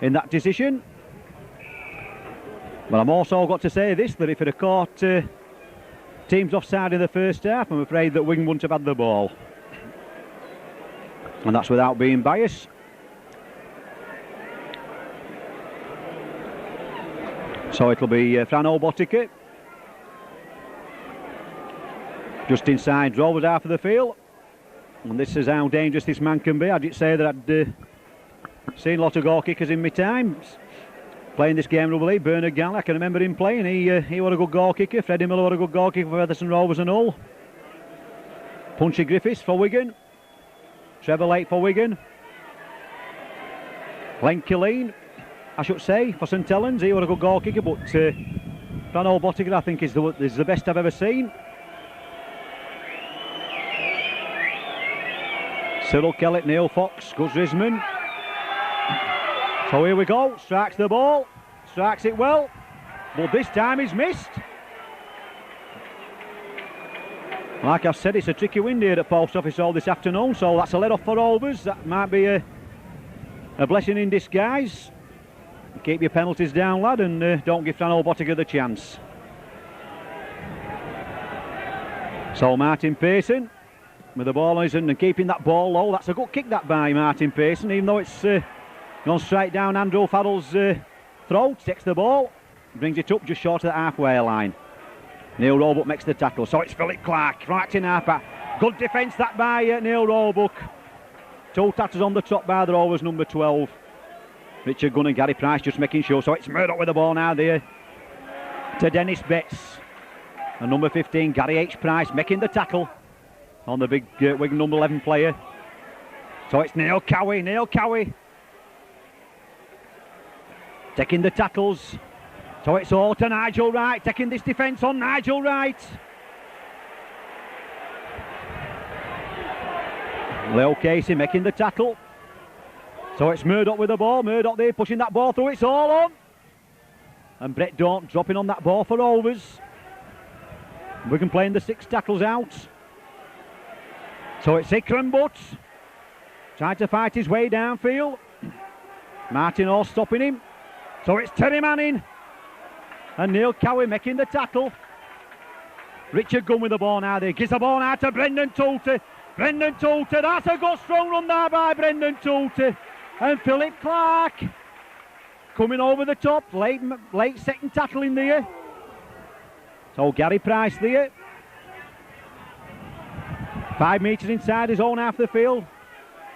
in that decision. But I'm also got to say this, that if it had caught teams offside in the first half, I'm afraid that Wigan wouldn't have had the ball. And that's without being biased. So it'll be Frano Botica. Just inside Rovers half of the field. And this is how dangerous this man can be. I did say that I'd seen a lot of goal kickers in my time. Playing this game rugby league, Bernard Galley, I can remember him playing. He was a good goal kicker. Freddie Miller was a good goal kicker for Featherstone Rovers and all. Punchy Griffiths for Wigan. Trevor Lake for Wigan. Len Killeen, I should say, for St Helens. He was a good goal kicker, but Frano Botica, I think, is the best I've ever seen. Cyril Kellett, Neil Fox, Gus Risman. So here we go, strikes the ball, strikes it well, but this time he's missed. Like I've said, it's a tricky wind here at Post Office Hall this afternoon, so that's a let off for Rovers. That might be a blessing in disguise. Keep your penalties down, lad, and don't give Fran Obotica the chance. So Martin Pearson with the ball on his hand and keeping that ball low. That's a good kick that by Martin Pearson, even though it's gone straight down Andrew Farrell's throat. Takes the ball, brings it up just short of the halfway line. Neil Roebuck makes the tackle, so it's Philip Clark from acting halfback. Good defence that by Neil Roebuck. Two tackles on the top by the Rovers, number 12. Richard Gunn and Gary Price just making sure. So it's Murdoch with the ball now there to Dennis Betts. And number 15, Gary H. Price making the tackle on the big Wigan number 11 player. So it's Neil Cowie. Taking the tackles. So it's all to Nigel Wright, taking this defence on Nigel Wright. Leo Casey making the tackle. So it's Murdoch with the ball, Murdoch there pushing that ball through, it's all on. And Brett Daunt dropping on that ball for Rovers. Wigan playing the 6 tackles out. So it's Ikram Butts trying to fight his way downfield. Martin Orr stopping him. So it's Terry Manning. And Neil Cowie making the tackle. Richard Gunn with the ball now there. Gives the ball out to Brendan Toolter. That's a good strong run there by Brendan Toolter. And Philip Clark coming over the top. Late second tackle in there. So Gary Price there. 5 metres inside his own half of the field.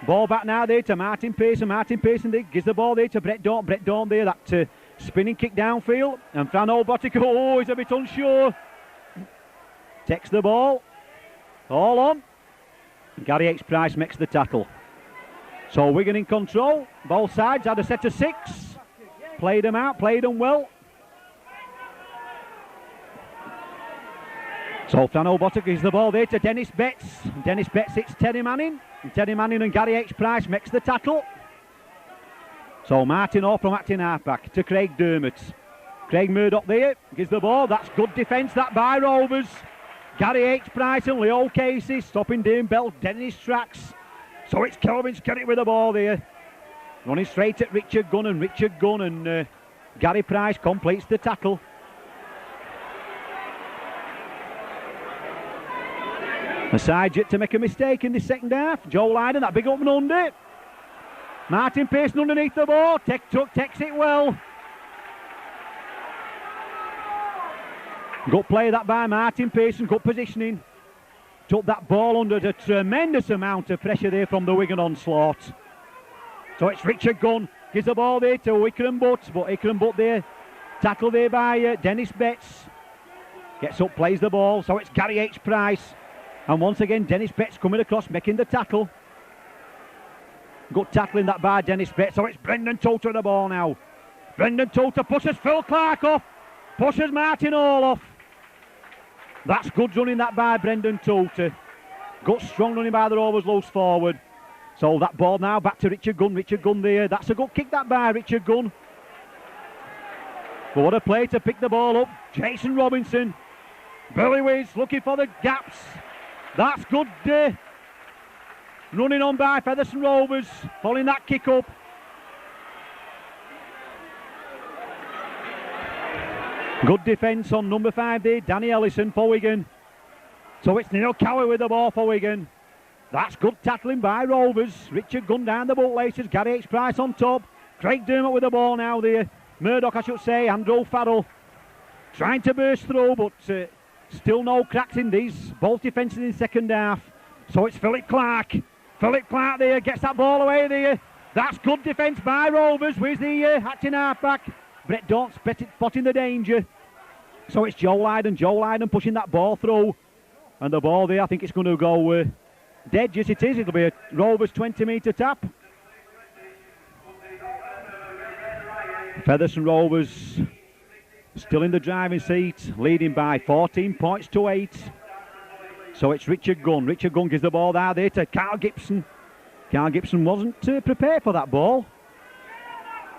Ball back now there to Martin Pearson. Martin Pearson there gives the ball there to Brett Daunt. Brett Daunt there, that spinning kick downfield. And Fran Obotica, he's a bit unsure. Takes the ball. All on. Gary H. Price makes the tackle. So Wigan in control. Both sides had a set of 6. Played them out, played them well. So Fran Obotica gives the ball there to Dennis Betts. Dennis Betts hits Terry Manning. And Terry Manning and Gary H. Price makes the tackle. So Martin Orr from acting halfback to Craig Dermott. Craig Murdoch there, gives the ball. That's good defence that by Rovers. Gary H. Price and Leo Casey stopping Dane Bell dead in his tracks. So it's Kelvin Skerritt with the ball there. Running straight at Richard Gunn and Gary Price completes the tackle. A side yet to make a mistake in the second half. Joe Lydon, that big up and under. Martin Pearson underneath the ball. Takes it well. Good play that by Martin Pearson. Good positioning. Took that ball under a tremendous amount of pressure there from the Wigan onslaught. So it's Richard Gunn. Gives the ball there to Ikram Butts. But Ikram Butts there. Tackle there by Dennis Betts. Gets up, plays the ball. So it's Gary H. Price. And once again, Dennis Betts coming across, making the tackle. Good tackling that by Dennis Betts. So it's Brendan Toolter the ball now. Brendan Toolter pushes Phil Clark off. Pushes Martin Orr off. That's good running that by Brendan Toolter. Good strong running by the Rovers loose forward. So that ball now back to Richard Gunn. Richard Gunn there. That's a good kick that by Richard Gunn. But what a play to pick the ball up. Jason Robinson. Billy Wiz looking for the gaps. That's good running on by Featherstone Rovers, following that kick up. Good defence on number 5 there, Danny Ellison for Wigan. So it's Neil Cowie with the ball for Wigan. That's good tackling by Rovers. Richard Gunn down the bootlaces, Gary H. Price on top. Craig Dermott with the ball now there. Murdoch, I should say, Andrew Farrell. Trying to burst through, but still no cracks in these. Both defences in the second half. So it's Philip Clark. Philip Clark there, gets that ball away there. That's good defence by Rovers. Where's the acting halfback? Brett Daunt spotting the danger. So it's Joe Lydon. Joe Lydon pushing that ball through. And the ball there, I think it's going to go dead. Yes, it is. It'll be a Rovers 20-metre tap. Featherstone Rovers still in the driving seat, leading by 14 points to 8. So it's Richard Gunn. Richard Gunn gives the ball there to Carl Gibson. Carl Gibson wasn't prepared for that ball.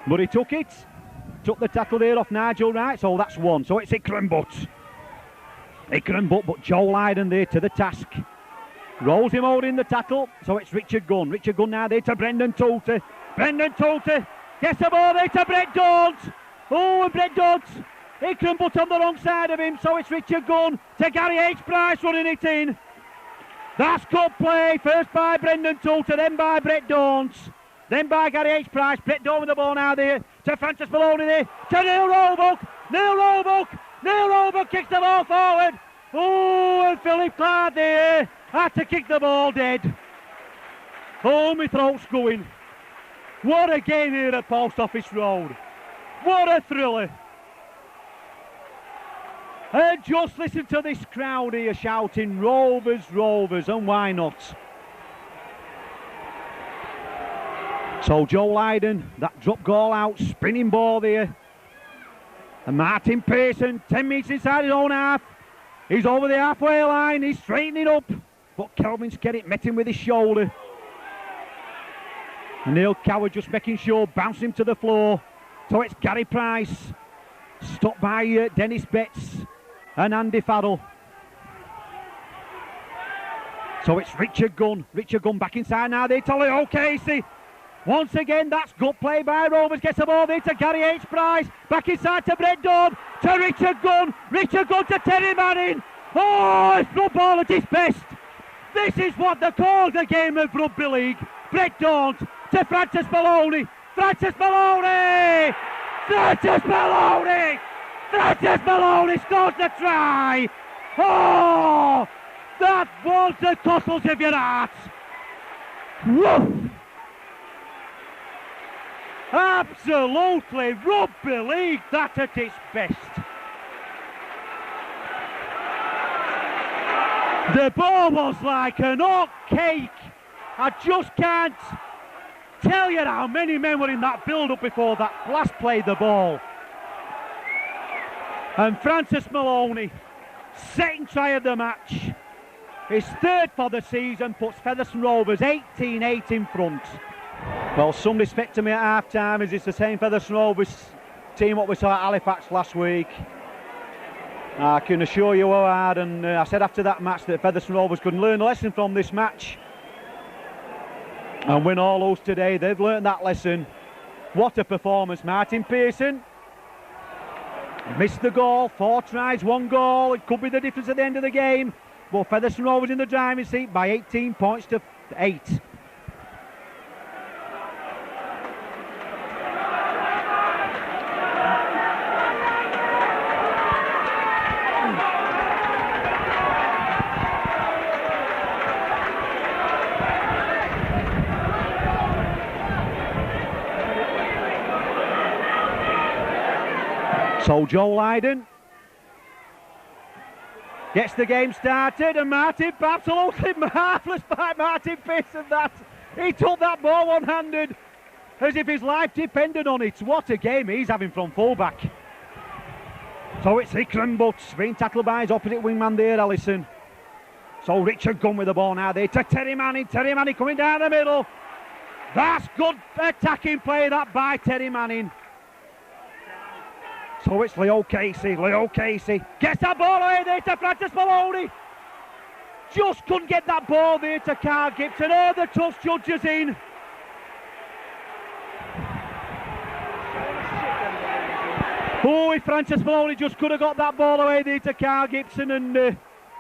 But he took it. Took the tackle there off Nigel Wright, so that's one. So it's Ikram Butt. Ikram Butt, but Joe Lydon there to the task. Rolls him out in the tackle, so it's Richard Gunn. Richard Gunn now there to Brendan Toolter. Brendan Toolter gets the ball there to Brett Dawes. Oh, and Brett Dawes. Ikram Butt on the wrong side of him, so it's Richard Gunn to Gary H. Price running it in. That's good play, first by Brendan Toolter, then by Brett Dawes. Then by Gary H. Price. Brett Dawes with the ball now there to Francis Maloney there to Neil Roebuck. Neil Roebuck. Neil Roebuck kicks the ball forward. Oh, and Philip Clark there had to kick the ball dead. Oh, my throat's going. What a game here at Post Office Road. What a thriller. And just listen to this crowd here shouting, Rovers, Rovers, and why not? So Joe Lydon, that drop goal out, spinning ball there. And Martin Pearson, 10 metres inside his own half. He's over the halfway line, he's straightening up. But Kelvin Skerritt met him with his shoulder. And Neil Coward just making sure, bouncing him to the floor. So it's Gary Price, stopped by Dennis Betts and Andy Farrell. So it's Richard Gunn. Richard Gunn back inside now there to Leo Casey. Once again, that's good play by Rovers. Gets the ball there to Gary H. Price. Back inside to Brett Dawes. To Richard Gunn. Richard Gunn to Terry Manning. Oh, it's football at its best. This is what they call the game of rugby league. Brett Dawes to Francis Maloney. Francis Maloney! Francis Maloney! Francis Maloney scores the try! Oh! That was the cockles of your heart! Woof! Absolutely rugby league, that at its best. The ball was like an hot cake. I just can't tell you how many men were in that build-up before that last played the ball. And Francis Maloney, second try of the match, his third for the season, puts Featherstone Rovers 18-8 in front. Well, some respect to me at half-time, as it's the same Featherstone Rovers team what we saw at Halifax last week. I can assure you how hard, and I said after that match that Featherstone Rovers could learn a lesson from this match and win all those today. They've learned that lesson. What a performance. Martin Pearson missed the goal, 4 tries, 1 goal. It could be the difference at the end of the game, but Featherstone Rovers in the driving seat by 18 points to 8. So Joe Lydon gets the game started, and Martin, absolutely marvellous by Martin Pearson that. He took that ball one-handed as if his life depended on it. What a game he's having from fullback. So it's Ikram Butt being tackled by his opposite wingman there, Allison. So Richard Gunn with the ball now there to Terry Manning. Terry Manning coming down the middle. That's good attacking play that by Terry Manning. So it's Leo Casey. Leo Casey gets that ball away there to Francis Maloney. Just couldn't get that ball there to Carl Gibson. Oh, the tough judges in. Oh, if Francis Maloney just could have got that ball away there to Carl Gibson and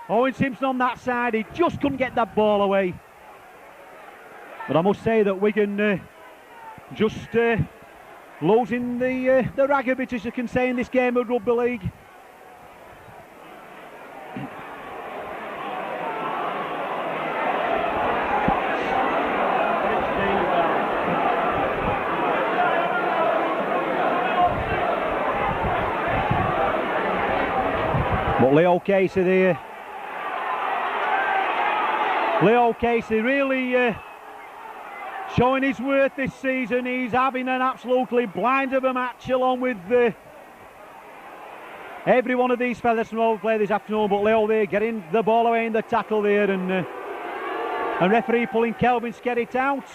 Owen Simpson on that side. He just couldn't get that ball away. But I must say that Wigan just losing the rag a bit, as you can say, in this game of rugby league. But Leo Casey there. Leo Casey really showing his worth this season. He's having an absolutely blind of a match along with every one of these Featherstone Rovers play this afternoon. But Leo there getting the ball away in the tackle there, and referee pulling Kelvin Skerritt out,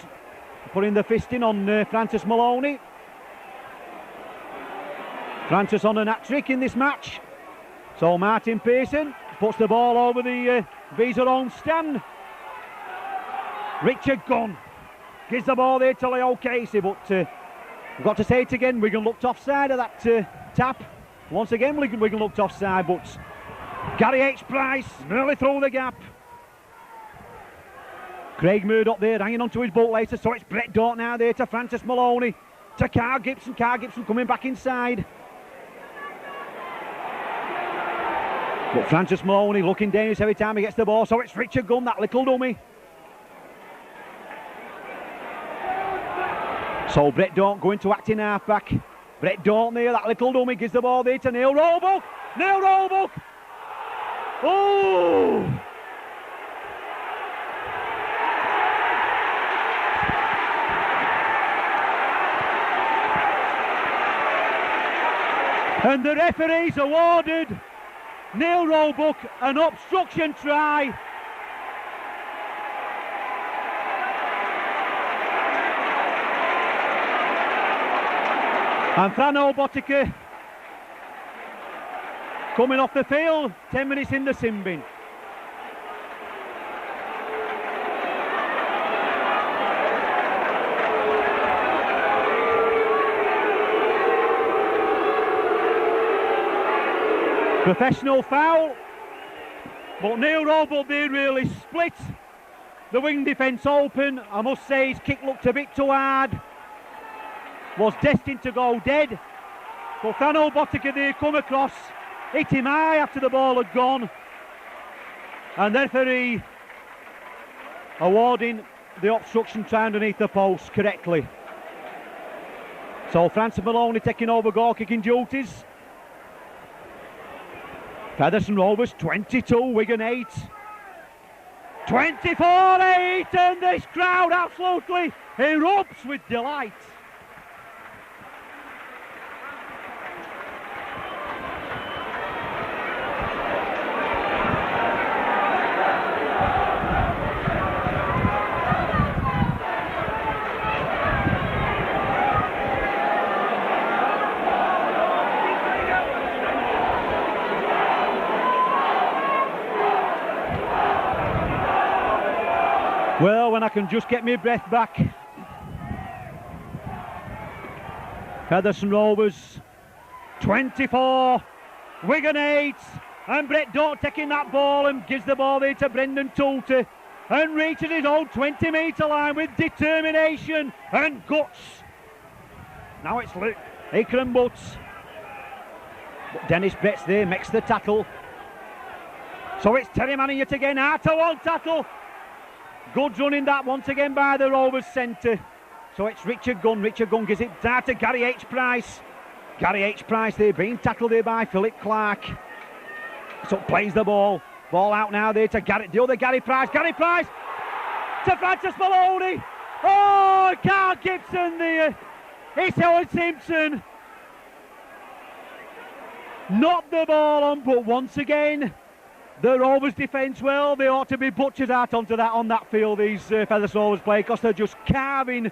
putting the fist in on Francis Maloney. Francis on an hat-trick in this match. So Martin Pearson puts the ball over the Visa own stand. Richard Gunn gives the ball there to Leo Casey, but we've got to say it again, Wigan looked offside of that tap. Once again, Wigan looked offside, but Gary H. Price nearly through the gap. Craig Murdoch there hanging onto his bootlaces, so it's Brett Dort now there to Francis Maloney, to Carl Gibson coming back inside. But Francis Maloney looking dangerous every time he gets the ball, so it's Richard Gunn, that little dummy. So Brett Dort going to acting half-back. Brett Dort there, that little dummy, gives the ball there to Neil Roebuck. Neil Roebuck! Oh! And the referees awarded Neil Roebuck an obstruction try. And Frano Botica coming off the field, 10 minutes in the sin bin. Professional foul, but Neil Roebuck did really split the wing defence open. I must say his kick looked a bit too hard, was destined to go dead, but Frano Botica there come across, hit him high after the ball had gone, and the referee awarding the obstruction try underneath the post correctly. So Francis Maloney taking over goal kicking duties. Featherstone Rovers 22, Wigan 8. 24-8, and this crowd absolutely erupts with delight. Well, when I can just get my breath back. Featherstone Rovers 24, Wigan 8, and Brett Dort taking that ball and gives the ball there to Brendan Toolter and reaches his own 20-metre line with determination and guts. Now it's Akron Butts, but Dennis Betts there makes the tackle. So it's Terry Manning yet again, after one tackle. Good running that once again by the Rovers centre. So it's Richard Gunn. Richard Gunn gives it down to Gary H. Price. Gary H. Price there being tackled there by Philip Clark. So plays the ball. Ball out now there to the other Gary Price. Gary Price to Francis Maloney. Oh, Carl Gibson there. It's Owen Simpson. Knocked the ball on, but once again, the Rovers defence, well, they ought to be butchered out on that field, these Featherstone Rovers play, because they're just carving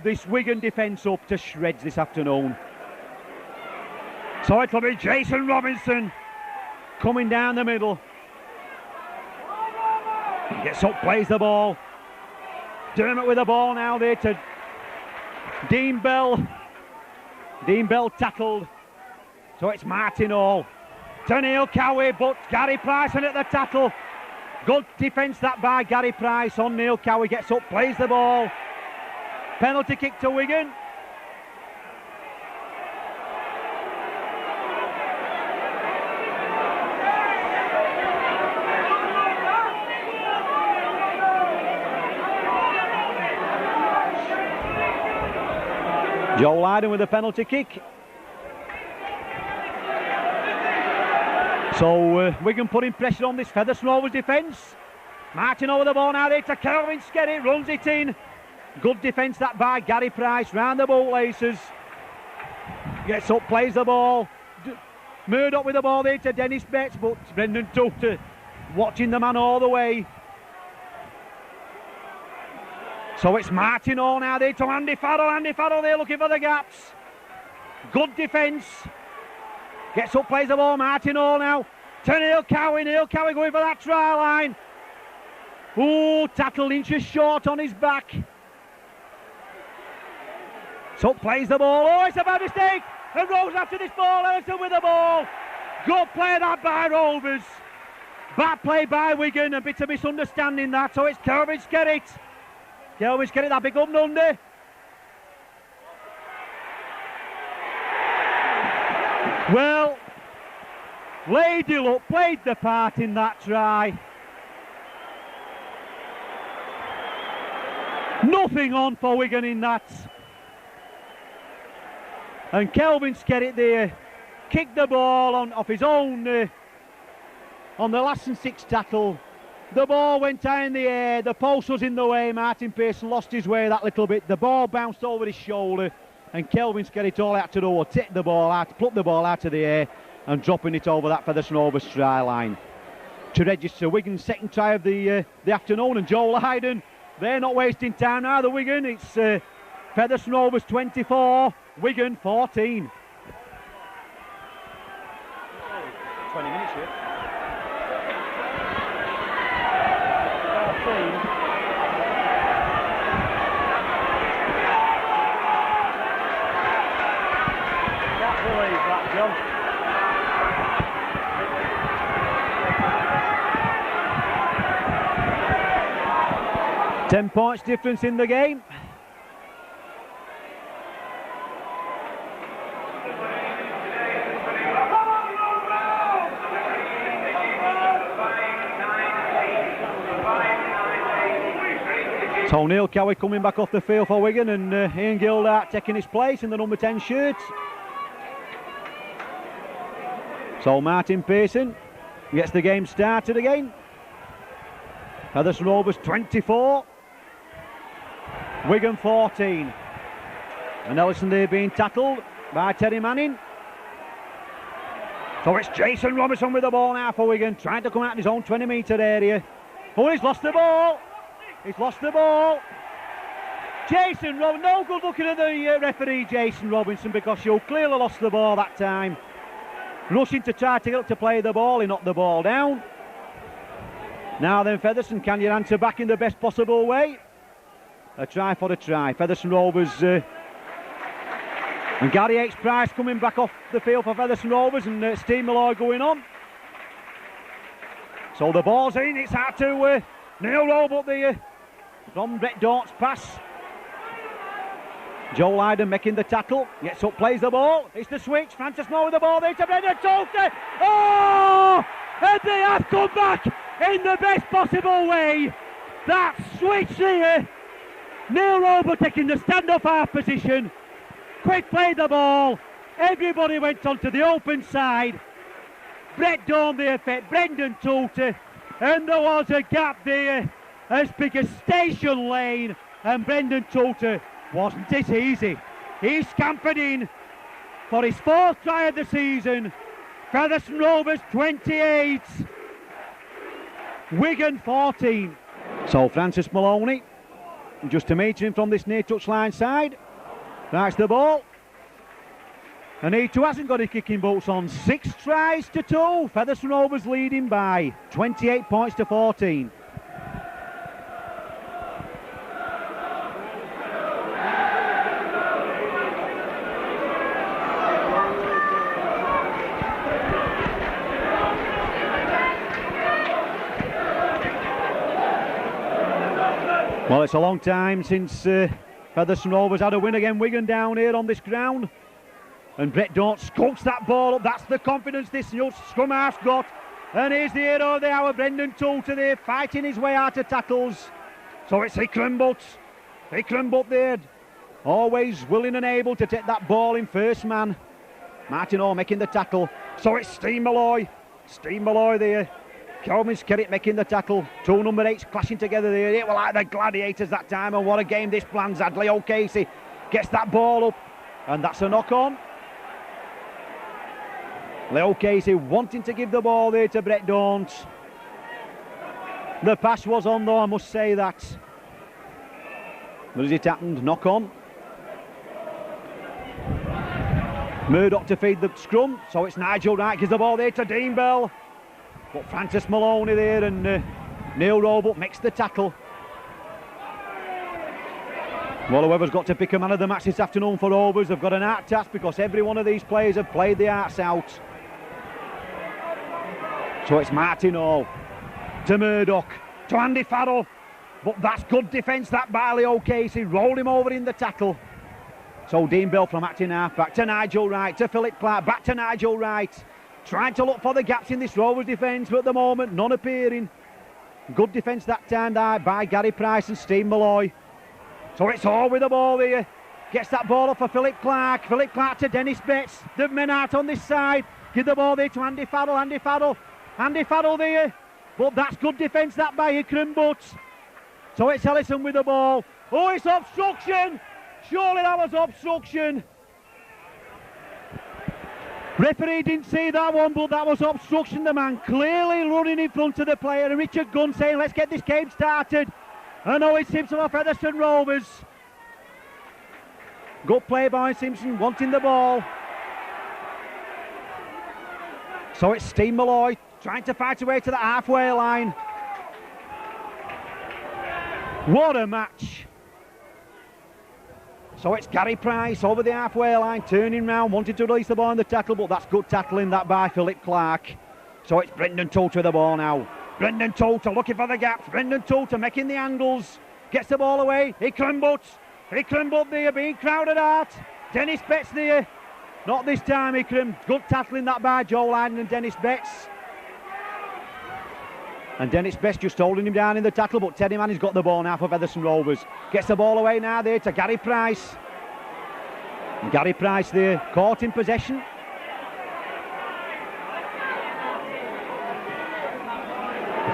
this Wigan defence up to shreds this afternoon. So it'll be Jason Robinson coming down the middle. He gets up, plays the ball. Dermot with the ball now there to Dean Bell. Dean Bell tackled. So it's Martin Hall to Neil Cowie, but Gary Price in at the tackle. Good defence that by Gary Price on Neil Cowie. Gets up, plays the ball. Penalty kick to Wigan. Joe Lydon with a penalty kick. So Wigan putting pressure on this Featherstone Rovers defence. Martin over the ball now there to Kelvin Skerry, runs it in. Good defence that by Gary Price, round the bootlaces. Gets up, plays the ball. Murdoch with the ball there to Dennis Betts, but Brendan Toolter watching the man all the way. So it's Martin Hall now there to Andy Farrell. Andy Farrell there looking for the gaps. Good defence Gets up, plays the ball, Martin Hall now. To Neil Cowie going for that try line. Ooh, tackled inches short on his back. So plays the ball, oh, it's a bad mistake. And Rose after this ball, Ellison with the ball. Good play that by Rovers. Bad play by Wigan, a bit of misunderstanding that. So it's Kelvin Skerritt. Kelvin Skerritt, that big up Nundy. Well, Lady Luck played the part in that try. Nothing on for Wigan in that. And Kelvin Skerritt there kicked the ball off his own on the last and sixth tackle. The ball went high in the air, the post was in the way, Martin Pearson lost his way that little bit, the ball bounced over his shoulder, and Kelvin Skerritt all he had to do was take the ball out, pluck the ball out of the air and dropping it over that Featherstone Rovers try line. To register Wigan's second try of the afternoon, and Joel Hayden, they're not wasting time now, the Wigan. It's Featherstone Rovers 24, Wigan 14. 20 minutes here. 14. Can't believe that, John. 10 points difference in the game. So Neil Cowie coming back off the field for Wigan, and Ian Gildart taking his place in the number 10 shirt. So Martin Pearson gets the game started again. Featherstone Rovers 24, Wigan 14. And Ellison there being tackled by Terry Manning. So it's Jason Robinson with the ball now for Wigan, trying to come out in his own 20-metre area. Oh, he's lost the ball. He's lost the ball. Jason Robinson, no good looking at the referee, Jason Robinson, because you clearly lost the ball that time. Rushing to try to get up to play the ball, he knocked the ball down. Now then, Featherstone, can you answer back in the best possible way? A try for a try. Featherstone Rovers and Gary H-Price coming back off the field for Featherstone Rovers, and Steve Malloy going on. So the ball's in, it's hard to nail roll up the from Brett Daunt's pass. Joel Hayden making the tackle, gets up, plays the ball, it's the switch, Francis Moore with the ball, there to Brendan Tolte. Oh! And they have come back in the best possible way. That switch there. Neil Rober taking the stand-up half position. Quick play the ball. Everybody went onto the open side. Brett Dawn the effect, Brendan Tolte. And there was a gap there as big as Station Lane. And Brendan Tolte wasn't it easy. He scampered in for his fourth try of the season. Featherstone Rovers 28, Wigan 14. So Francis Maloney, just to meet him from this near touchline side, that's the ball. And he too hasn't got his kicking boots on. 6 tries to 2. Featherstone Rovers leading by 28 points to 14. Well, it's a long time since Featherstone Rovers had a win against Wigan down here on this ground. And Brett Daunt scopes that ball up. That's the confidence this new scrum half's got. And here's the hero of the hour, Brendan Tolte there, fighting his way out of tackles. So it's Hickram Butt there, always willing and able to take that ball in first man. Martin Hall making the tackle. So it's Steve Malloy there. Kelvin Skerritt making the tackle. 2 number 8s clashing together there. They were like the gladiators that time, and what a game this plans had. Leo Casey gets that ball up, and that's a knock on. Leo Casey wanting to give the ball there to Brett Daunt. The pass was on though, I must say that. But as it happened, knock on. Murdoch to feed the scrum, so it's Nigel Wright, gives the ball there to Dean Bell. But Francis Maloney there and Neil Roebuck makes the tackle. Well, whoever's got to pick a man of the match this afternoon for Rovers, they've got an hard task because every one of these players have played the hearts out. So it's Martin Hall to Murdoch, to Andy Farrell. But that's good defence, that by Leo Casey. Rolled him over in the tackle. So Dean Bell from acting half, back to Nigel Wright, to Philip Clark, back to Nigel Wright. Trying to look for the gaps in this Rovers defence, but at the moment, none appearing. Good defence that time there by Gary Price and Steve Malloy. So it's all with the ball here. Gets that ball up for Philip Clark. Philip Clark to Dennis Betts. The men out on this side. Give the ball there to Andy Farrell. Andy Farrell there. But that's good defence that by Ikram Butts. So it's Ellison with the ball. Oh, it's obstruction. Surely that was obstruction. Referee didn't see that one, but that was obstruction. The man clearly running in front of the player. And Richard Gunn saying, let's get this game started. And Owen Simpson of Featherstone Rovers. Good play by Simpson, wanting the ball. So it's Steve Malloy trying to fight away to the halfway line. What a match. So it's Gary Price over the halfway line, turning round, wanting to release the ball in the tackle, but that's good tackling that by Philip Clark. So it's Brendan Toulter with the ball now. Brendan Toulter looking for the gaps. Brendan Toulter making the angles. Gets the ball away. Ikram Butts there, being crowded out. Dennis Betts there. Not this time, Ikram. Good tackling that by Joe Lyden and Dennis Betts. And Dennis Betts just holding him down in the tackle, but Teddy Manning's got the ball now for Featherstone Rovers. Gets the ball away now there to Gary Price. And Gary Price there, caught in possession.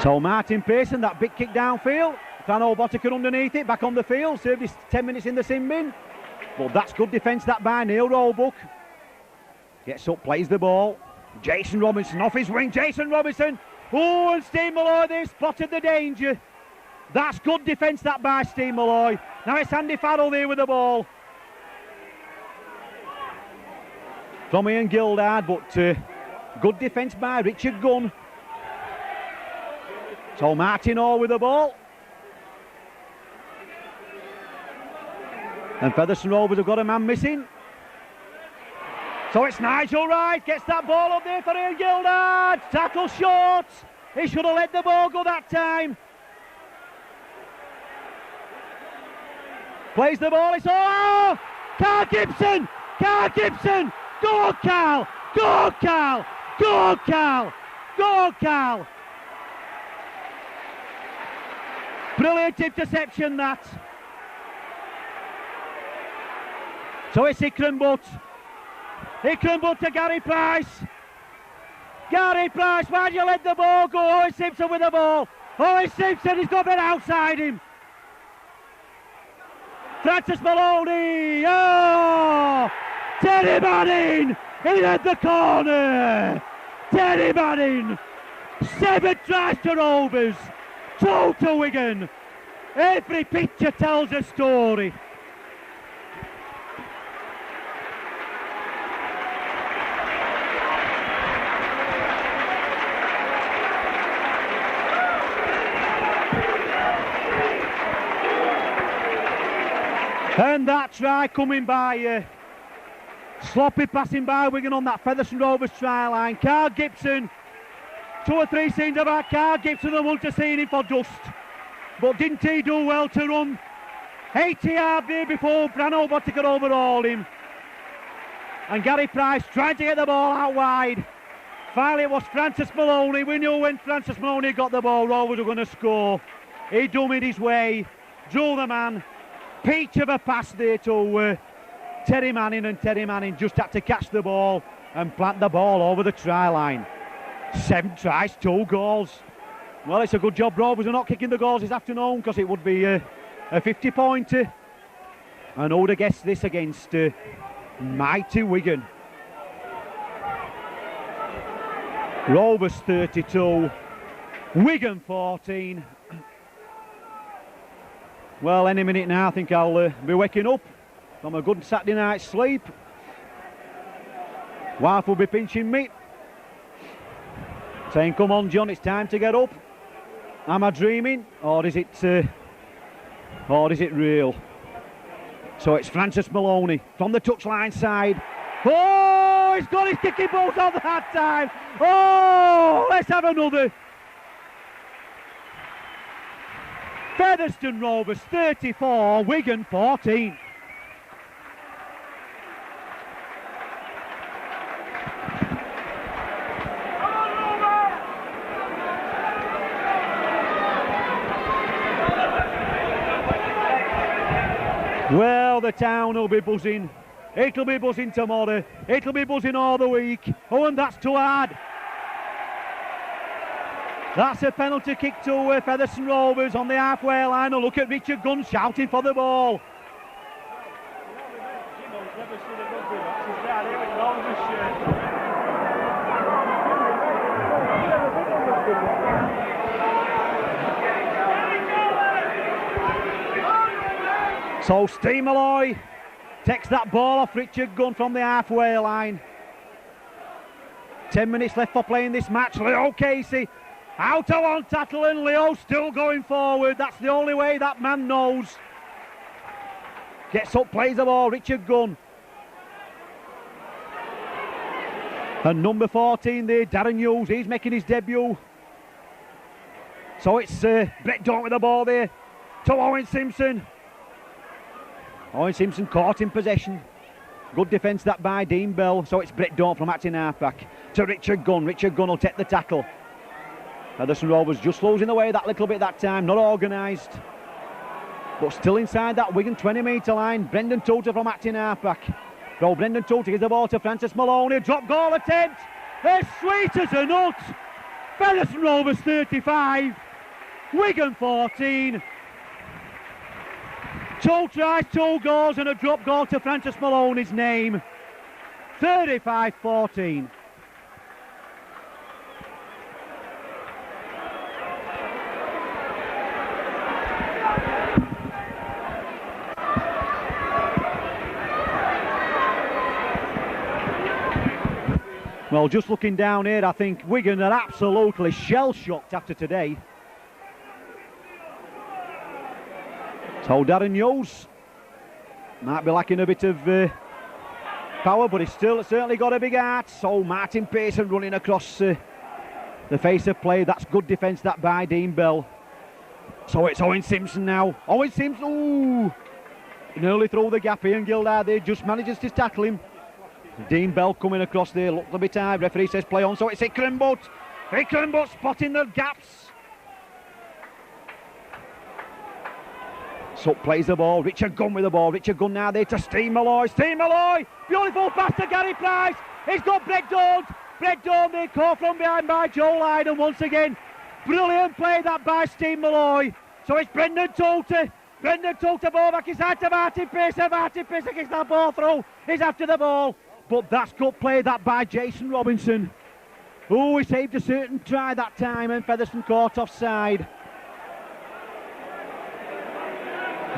So Martin Pearson, that big kick downfield. Frano Botica underneath it, back on the field. Served his 10 minutes in the sin bin. But that's good defence that by Neil Roebuck. Gets up, plays the ball. Jason Robinson off his wing. Jason Robinson. Oh, and Steve Malloy there spotted the danger. That's good defence that by Steve Malloy. Now it's Andy Farrell there with the ball. From Ian Gildard, but good defence by Richard Gunn. So Martin Hall with the ball. And Featherstone Rovers have got a man missing. So it's Nigel Wright, gets that ball up there for Ian Gildard. Tackle short. He should have let the ball go that time. Plays the ball, it's all. Carl Gibson! Carl Gibson! Go Carl! Go Carl! Go Carl! Go Carl! Brilliant interception that. So it's Ikram Butts. Ikram Butts to Gary Price. Gary Price, why'd you let the ball go? Owen Simpson with the ball. Owen Simpson, he's got it outside him. Francis Maloney. Oh! Terry Manning in at the corner. Terry Manning. 7 tries to Rovers. 2 to Wigan. Every picture tells a story. And that try coming by, sloppy passing by Wigan on that Featherstone Rovers try line. Carl Gibson, 2 or 3 scenes about Carl Gibson and want to see him for dust. But didn't he do well to run 80 yards there before Frano Botica overhauled him. And Gary Price trying to get the ball out wide. Finally it was Francis Maloney. We knew when Francis Maloney got the ball, Rovers were going to score. He dummied his way, drew the man. Peach of a pass there to Terry Manning, and Terry Manning just had to catch the ball and plant the ball over the try line. 7 tries, 2 goals. Well, it's a good job Rovers are not kicking the goals this afternoon, because it would be a 50-pointer. And who would have guessed this against mighty Wigan? Rovers 32, Wigan 14. Well, any minute now I think I'll be waking up from a good Saturday night's sleep. Wife will be pinching me, saying, come on John, it's time to get up. Am I dreaming, or is it real? So it's Francis Maloney from the touchline side. Oh, he's got his kicking balls on that time. Oh, let's have another. Featherstone Rovers 34, Wigan 14. Well, the town will be buzzing. It'll be buzzing tomorrow. It'll be buzzing all the week. Oh, and that's too hard. That's a penalty kick to Featherstone Rovers on the halfway line. And look at Richard Gunn shouting for the ball. So Steve Malloy takes that ball off Richard Gunn from the halfway line. 10 minutes left for playing this match. Leo Casey out of one tackle, and Leo still going forward. That's the only way that man knows. Gets up, plays the ball, Richard Gunn. And number 14 there, Darren Hughes, he's making his debut. So it's Brett Daunt with the ball there to Owen Simpson. Owen Simpson caught in possession. Good defence that by Dean Bell. So it's Brett Daunt from acting halfback to Richard Gunn. Richard Gunn will take the tackle. Featherstone Rovers just losing the way that little bit that time. Not organised, but still inside that Wigan 20-metre line. Brendan Tutor from acting halfback. So Brendan Tutor gives the ball to Francis Maloney. Drop goal attempt. It's sweet as a nut. Featherstone Rovers 35. Wigan 14. 2 tries, 2 goals and a drop goal to Francis Maloney's name. 35-14. Well, just looking down here, I think Wigan are absolutely shell-shocked after today. So Darren Hughes might be lacking a bit of power, but he's certainly got a big heart. So Martin Pearson running across the face of play. That's good defence that by Dean Bell. So it's Owen Simpson now. Owen Simpson, ooh! Nearly through the gap here, and Gildard there just manages to tackle him. Dean Bell coming across there, looked a bit high. Referee says play on, so it's Ikrenbutt. Ikrenbutt spotting the gaps. So plays the ball, Richard Gunn with the ball. Richard Gunn now there to Steve Malloy. Steve Malloy, beautiful pass to Gary Price. He's got Brett Daunt. Brett Daunt there caught from behind by Joe Lydon once again. Brilliant play that by Steve Malloy. So it's Brendan Tutor. Brendan Tutor ball back inside to Martin Pearson. Martin Pearson gets that ball through. He's after the ball. But that's good play that by Jason Robinson. Oh, he saved a certain try that time, and Featherstone caught offside.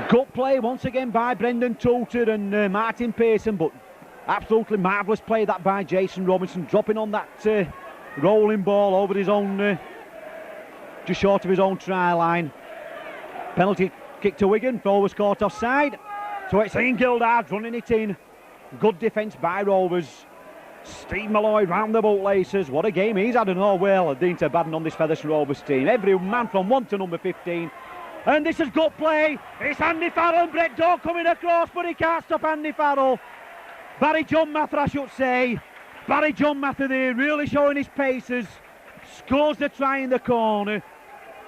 Good play once again by Brendan Tutor and Martin Pearson, but absolutely marvellous play that by Jason Robinson, dropping on that rolling ball over his own, just short of his own try line. Penalty kick to Wigan, Rovers caught offside. So it's Ian Gildard running it in. Good defence by Rovers. Steve Malloy round the bootlaces. What a game he's had, and oh well, Dean to Baden on this Featherstone Rovers team. Every man from 1 to number 15. And this is good play. It's Andy Farrell and Brett Daunt coming across, but he can't stop Andy Farrell. Barry John Mather, I should say. Barry John Mather there, really showing his paces. Scores the try in the corner.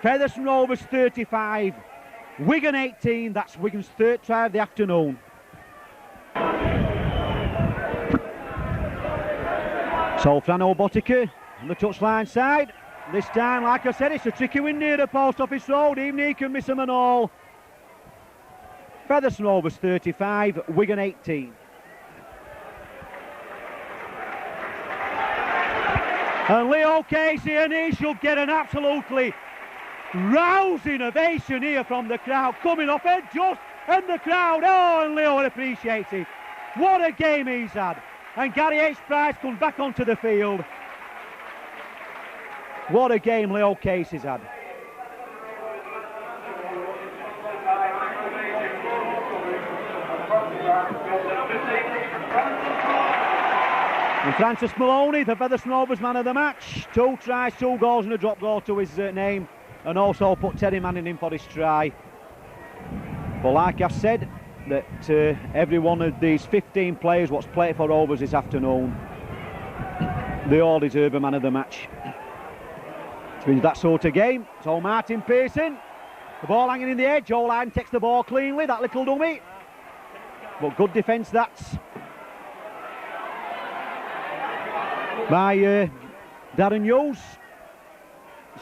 Featherstone Rovers 35. Wigan 18. That's Wigan's 3rd try of the afternoon. So Frano Botica on the touchline side. This time, like I said, it's a tricky win near the Post Office Road. Even he can miss them and all. Featherstone Rovers 35, Wigan 18. And Leo Casey, and he should get an absolutely rousing ovation here from the crowd. Coming off it just, and the crowd, oh, and Leo appreciates it. What a game he's had. and Gary H. Price comes back onto the field. What a game Leo Casey's had. And Francis Maloney, the Featherstone Rovers man of the match. 2 tries, 2 goals and a drop goal to his name, and also put Terry Manning in for his try. But like I've said, that every one of these 15 players what's played for Rovers this afternoon, they all deserve a man of the match. It's been that sort of game. So Martin Pearson, the ball hanging in the air. Joe Lyden takes the ball cleanly, that little dummy. But good defence that's by Darren Hughes.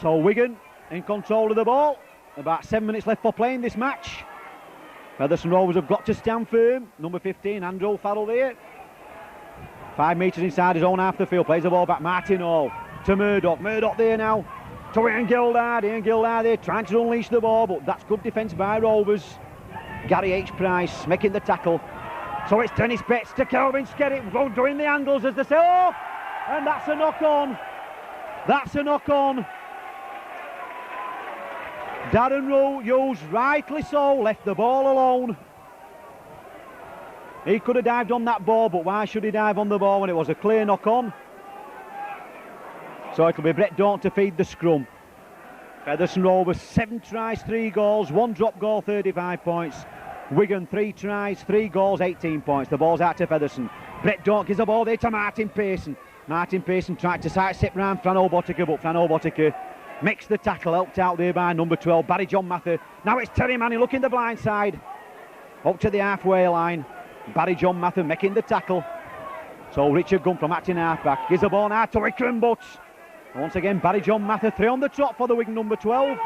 So Wigan in control of the ball. About 7 minutes left for playing this match. Featherstone Rovers have got to stand firm. Number 15, Andrew Farrell there. 5 metres inside his own half the field. Plays the ball back. Martin Hall to Murdoch. Murdoch there now. To Ian Gildard. Ian Gildard there trying to unleash the ball, but that's good defence by Rovers. Gary H. Price making the tackle. So it's Dennis Betts to Kelvin Skerritt, doing the angles as they say. Oh! And that's a knock on. That's a knock on. Darren Hughes, rightly so, left the ball alone. He could have dived on that ball, but why should he dive on the ball when it was a clear knock on? So it'll be Brett Daunt to feed the scrum. Featherstone Rovers 7 tries, 3 goals, 1 drop goal, 35 points. Wigan 3 tries, 3 goals, 18 points. The ball's out to Featherstone. Brett Daunt gives the ball there to Martin Pearson. Martin Pearson tried to side-step round Fran O'Botica, but Fran O'Botica makes the tackle, helped out there by number 12, Barry John Mather. Now it's Terry Manning looking the blind side. Up to the halfway line. Barry John Mather making the tackle. So Richard Gunn from acting halfback gives the ball now to Ikram Butts. Once again, Barry John Mather, 3 on the trot for the Wigan number 12.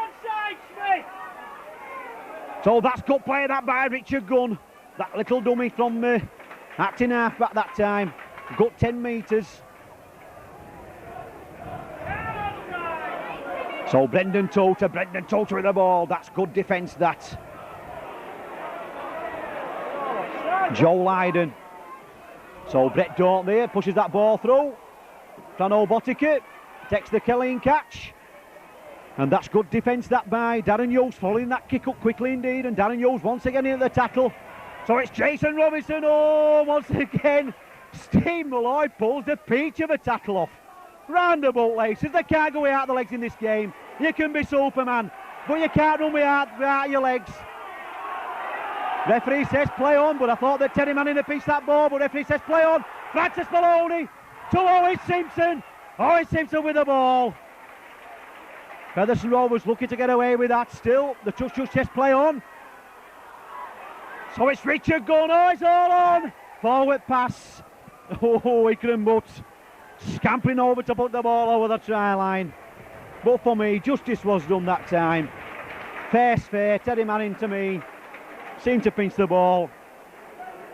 So that's good play that by Richard Gunn. That little dummy from acting halfback that time. Good 10 metres. So Brendan Tota with the ball. That's good defence, that. Joe Lyden. So Brett Daunt there, pushes that ball through. Fran O'Botica takes the Kelleen catch. And that's good defence, that by Darren Hughes, following that kick up quickly indeed. And Darren Hughes once again in the tackle. So it's Jason Robinson. Oh, once again, Steve Malloy pulls the peach of a tackle off. Round the bootlaces, they can't go without the legs in this game. You can be Superman, but you can't run without your legs. Referee says play on, but I thought that Terry Manning had pieced that ball, but referee says play on. Francis Maloney to Owen Simpson. Owen Simpson with the ball. Featherstone Rovers looking to get away with that still. The touch says play on. So it's Richard Gunn. Oh, it's all on. Forward pass. Oh, Ikram Butts scampering over to put the ball over the try line. But for me, justice was done that time. Fair's fair. Terry Manning, to me, seemed to pinch the ball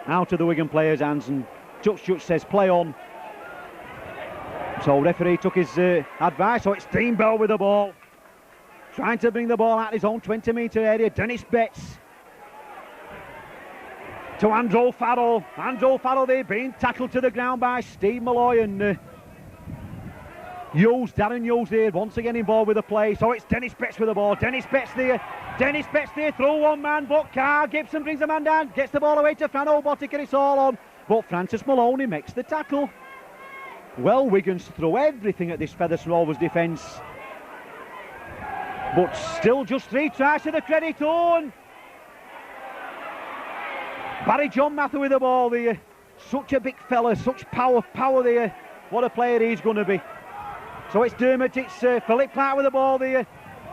out of the Wigan players' hands, and Touch says play on. So referee took his advice. So it's Dean Bell with the ball, trying to bring the ball out his own 20-metre area. Dennis Betts to Andrew Farrell. Andrew Farrell there being tackled to the ground by Steve Malloy, and Darren Hughes there once again involved with the play. So it's Dennis Betts with the ball. Dennis Betts there through one man, but Carl Gibson brings the man down, gets the ball away to Fran O'Botica, and it's all on. But Francis Maloney makes the tackle. Well, Wigan's throw everything at this Featherstone Rovers defence, but still just 3 tries to the credit on. Barry John Mather with the ball there. Such a big fella, such power there. What a player he's going to be. So it's Dermot, it's Philip Clark with the ball there.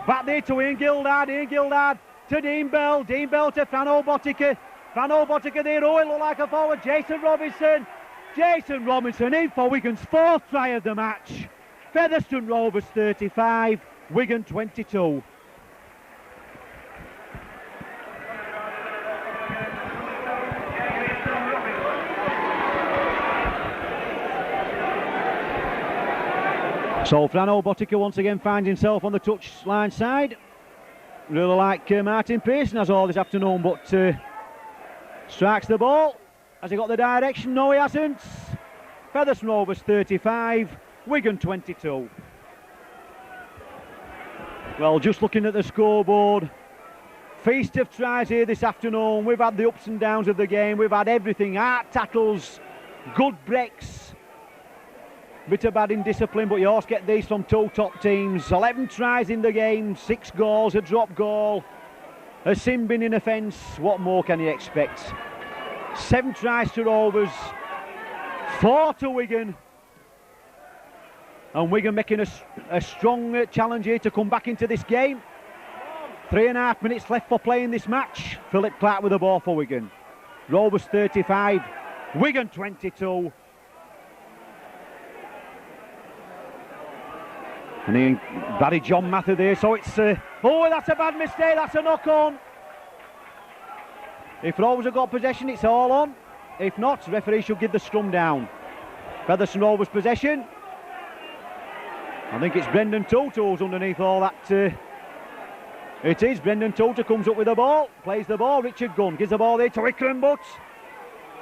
Back there to Ian Gildard to Dean Bell to Fran O'Botica. Fran O'Botica there, oh, it looked like a forward. Jason Robinson in for Wigan's 4th try of the match. Featherstone Rovers 35, Wigan 22. So Fran O'Botica once again finds himself on the touchline side. Really like Martin Pearson has all this afternoon, but strikes the ball. Has he got the direction? No, he hasn't. Featherstone Rovers 35, Wigan 22. Well, just looking at the scoreboard, feast of tries here this afternoon. We've had the ups and downs of the game. We've had everything, art tackles, good breaks, bit of bad indiscipline, but you always get these from two top teams. 11 tries in the game, 6 goals, a drop goal, a sin bin in offence. What more can you expect? 7 tries to Rovers, 4 to Wigan. And Wigan making a strong challenge here to come back into this game. 3.5 minutes left for playing this match. Philip Clark with the ball for Wigan. Rovers 35, Wigan 22. And then Barry John Mather there, so it's oh, that's a bad mistake, that's a knock on. If Rovers have got possession, it's all on. If not, the referee should give the scrum down. Featherstone Rovers possession. I think it's Brendan Tutu's underneath all that. It is Brendan Tutu comes up with the ball, plays the ball. Richard Gunn gives the ball there to Ikram Butt.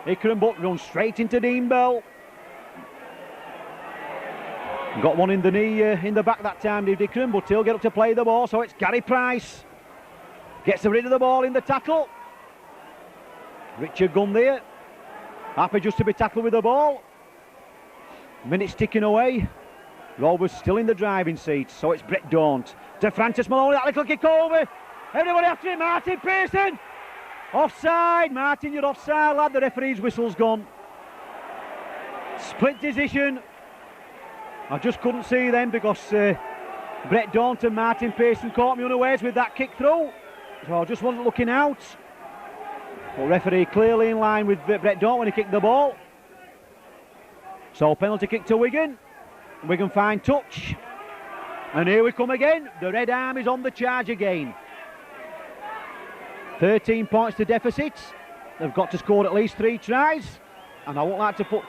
Ikram Butt runs straight into Dean Bell. Got one in the knee, in the back that time, did Ikram, but he'll get up to play the ball. So it's Gary Price. Gets rid of the ball in the tackle. Richard Gunn there. Happy just to be tackled with the ball. Minutes ticking away. Rovers still in the driving seat, so it's Brett Daunt to Francis Maloney, that little kick over. Everybody after it, Martin Pearson. Offside, Martin, you're offside, lad. The referee's whistle's gone. Split decision. I just couldn't see them because Brett Daunt and Martin Pearson caught me unawares with that kick through. So I just wasn't looking out. But referee clearly in line with Brett Daunt when he kicked the ball. So penalty kick to Wigan. Wigan fine touch. And here we come again. The Red Arm is on the charge again. 13 points to deficit. They've got to score at least 3 tries. And I won't like to put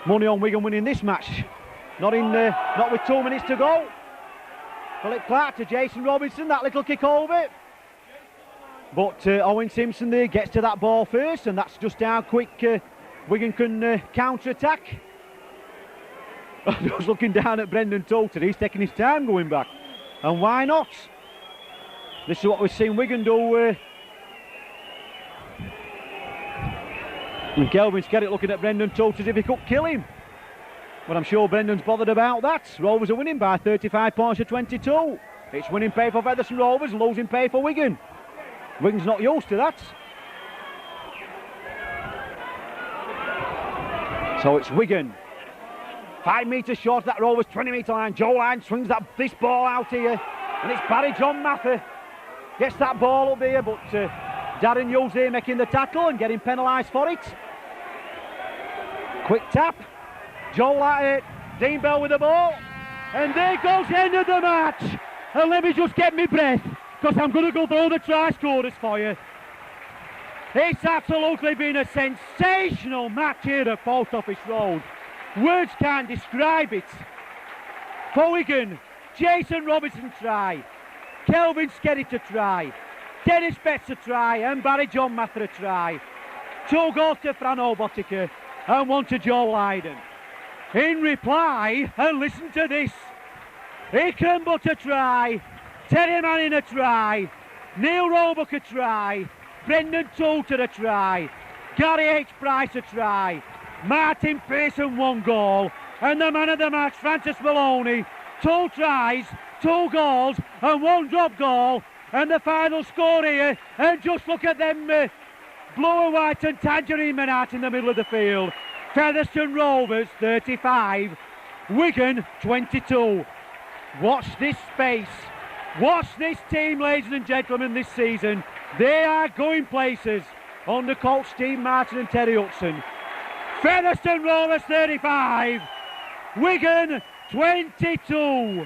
money on Wigan winning this match. Not with 2 minutes to go. Philip Clark to Jason Robinson, that little kick over. But Owen Simpson there gets to that ball first, and that's just how quick Wigan can counter-attack. I was looking down at Brendan Toulton, he's taking his time going back. And why not? This is what we've seen Wigan do. And Kelvin's got it looking at Brendan Toulton as if he could kill him. But I'm sure Brendan's bothered about that. Rovers are winning by 35 points to 22. It's winning pay for Featherstone Rovers, losing pay for Wigan. Wigan's not used to that. So it's Wigan. 5 metres short of that Rovers 20-metre line. Joe Lyne swings this ball out here. And it's Barry John Mather. Gets that ball up here, but Darren Hughes here making the tackle and getting penalised for it. Quick tap. Joe Lyne, Dean Bell with the ball. And there goes the end of the match. And let me just get my breath, because I'm going to go through the try scorers for you. It's absolutely been a sensational match here at Post Office Road. Words can't describe it. For Wigan, Jason Robinson try, Kelvin Skerry to try, Dennis Betts a try, and Barry John Mather a try. 2 goals to Frano Botica and 1 to Joe Lydon. In reply, and listen to this, Ikram Butt a try, Terry Manning a try, Neil Roebuck a try, Brendan Toulton a try, Gary H. Price a try, Martin Pearson 1 goal, and the man of the match, Francis Maloney, 2 tries, 2 goals, and 1 drop goal, and the final score here. And just look at them blue and white and tangerine men out in the middle of the field. Featherstone Rovers 35, Wigan 22. Watch this space. Watch this team, ladies and gentlemen, this season. They are going places under coach Steve Martin and Terry Hudson. Featherstone Rovers 35, Wigan 22.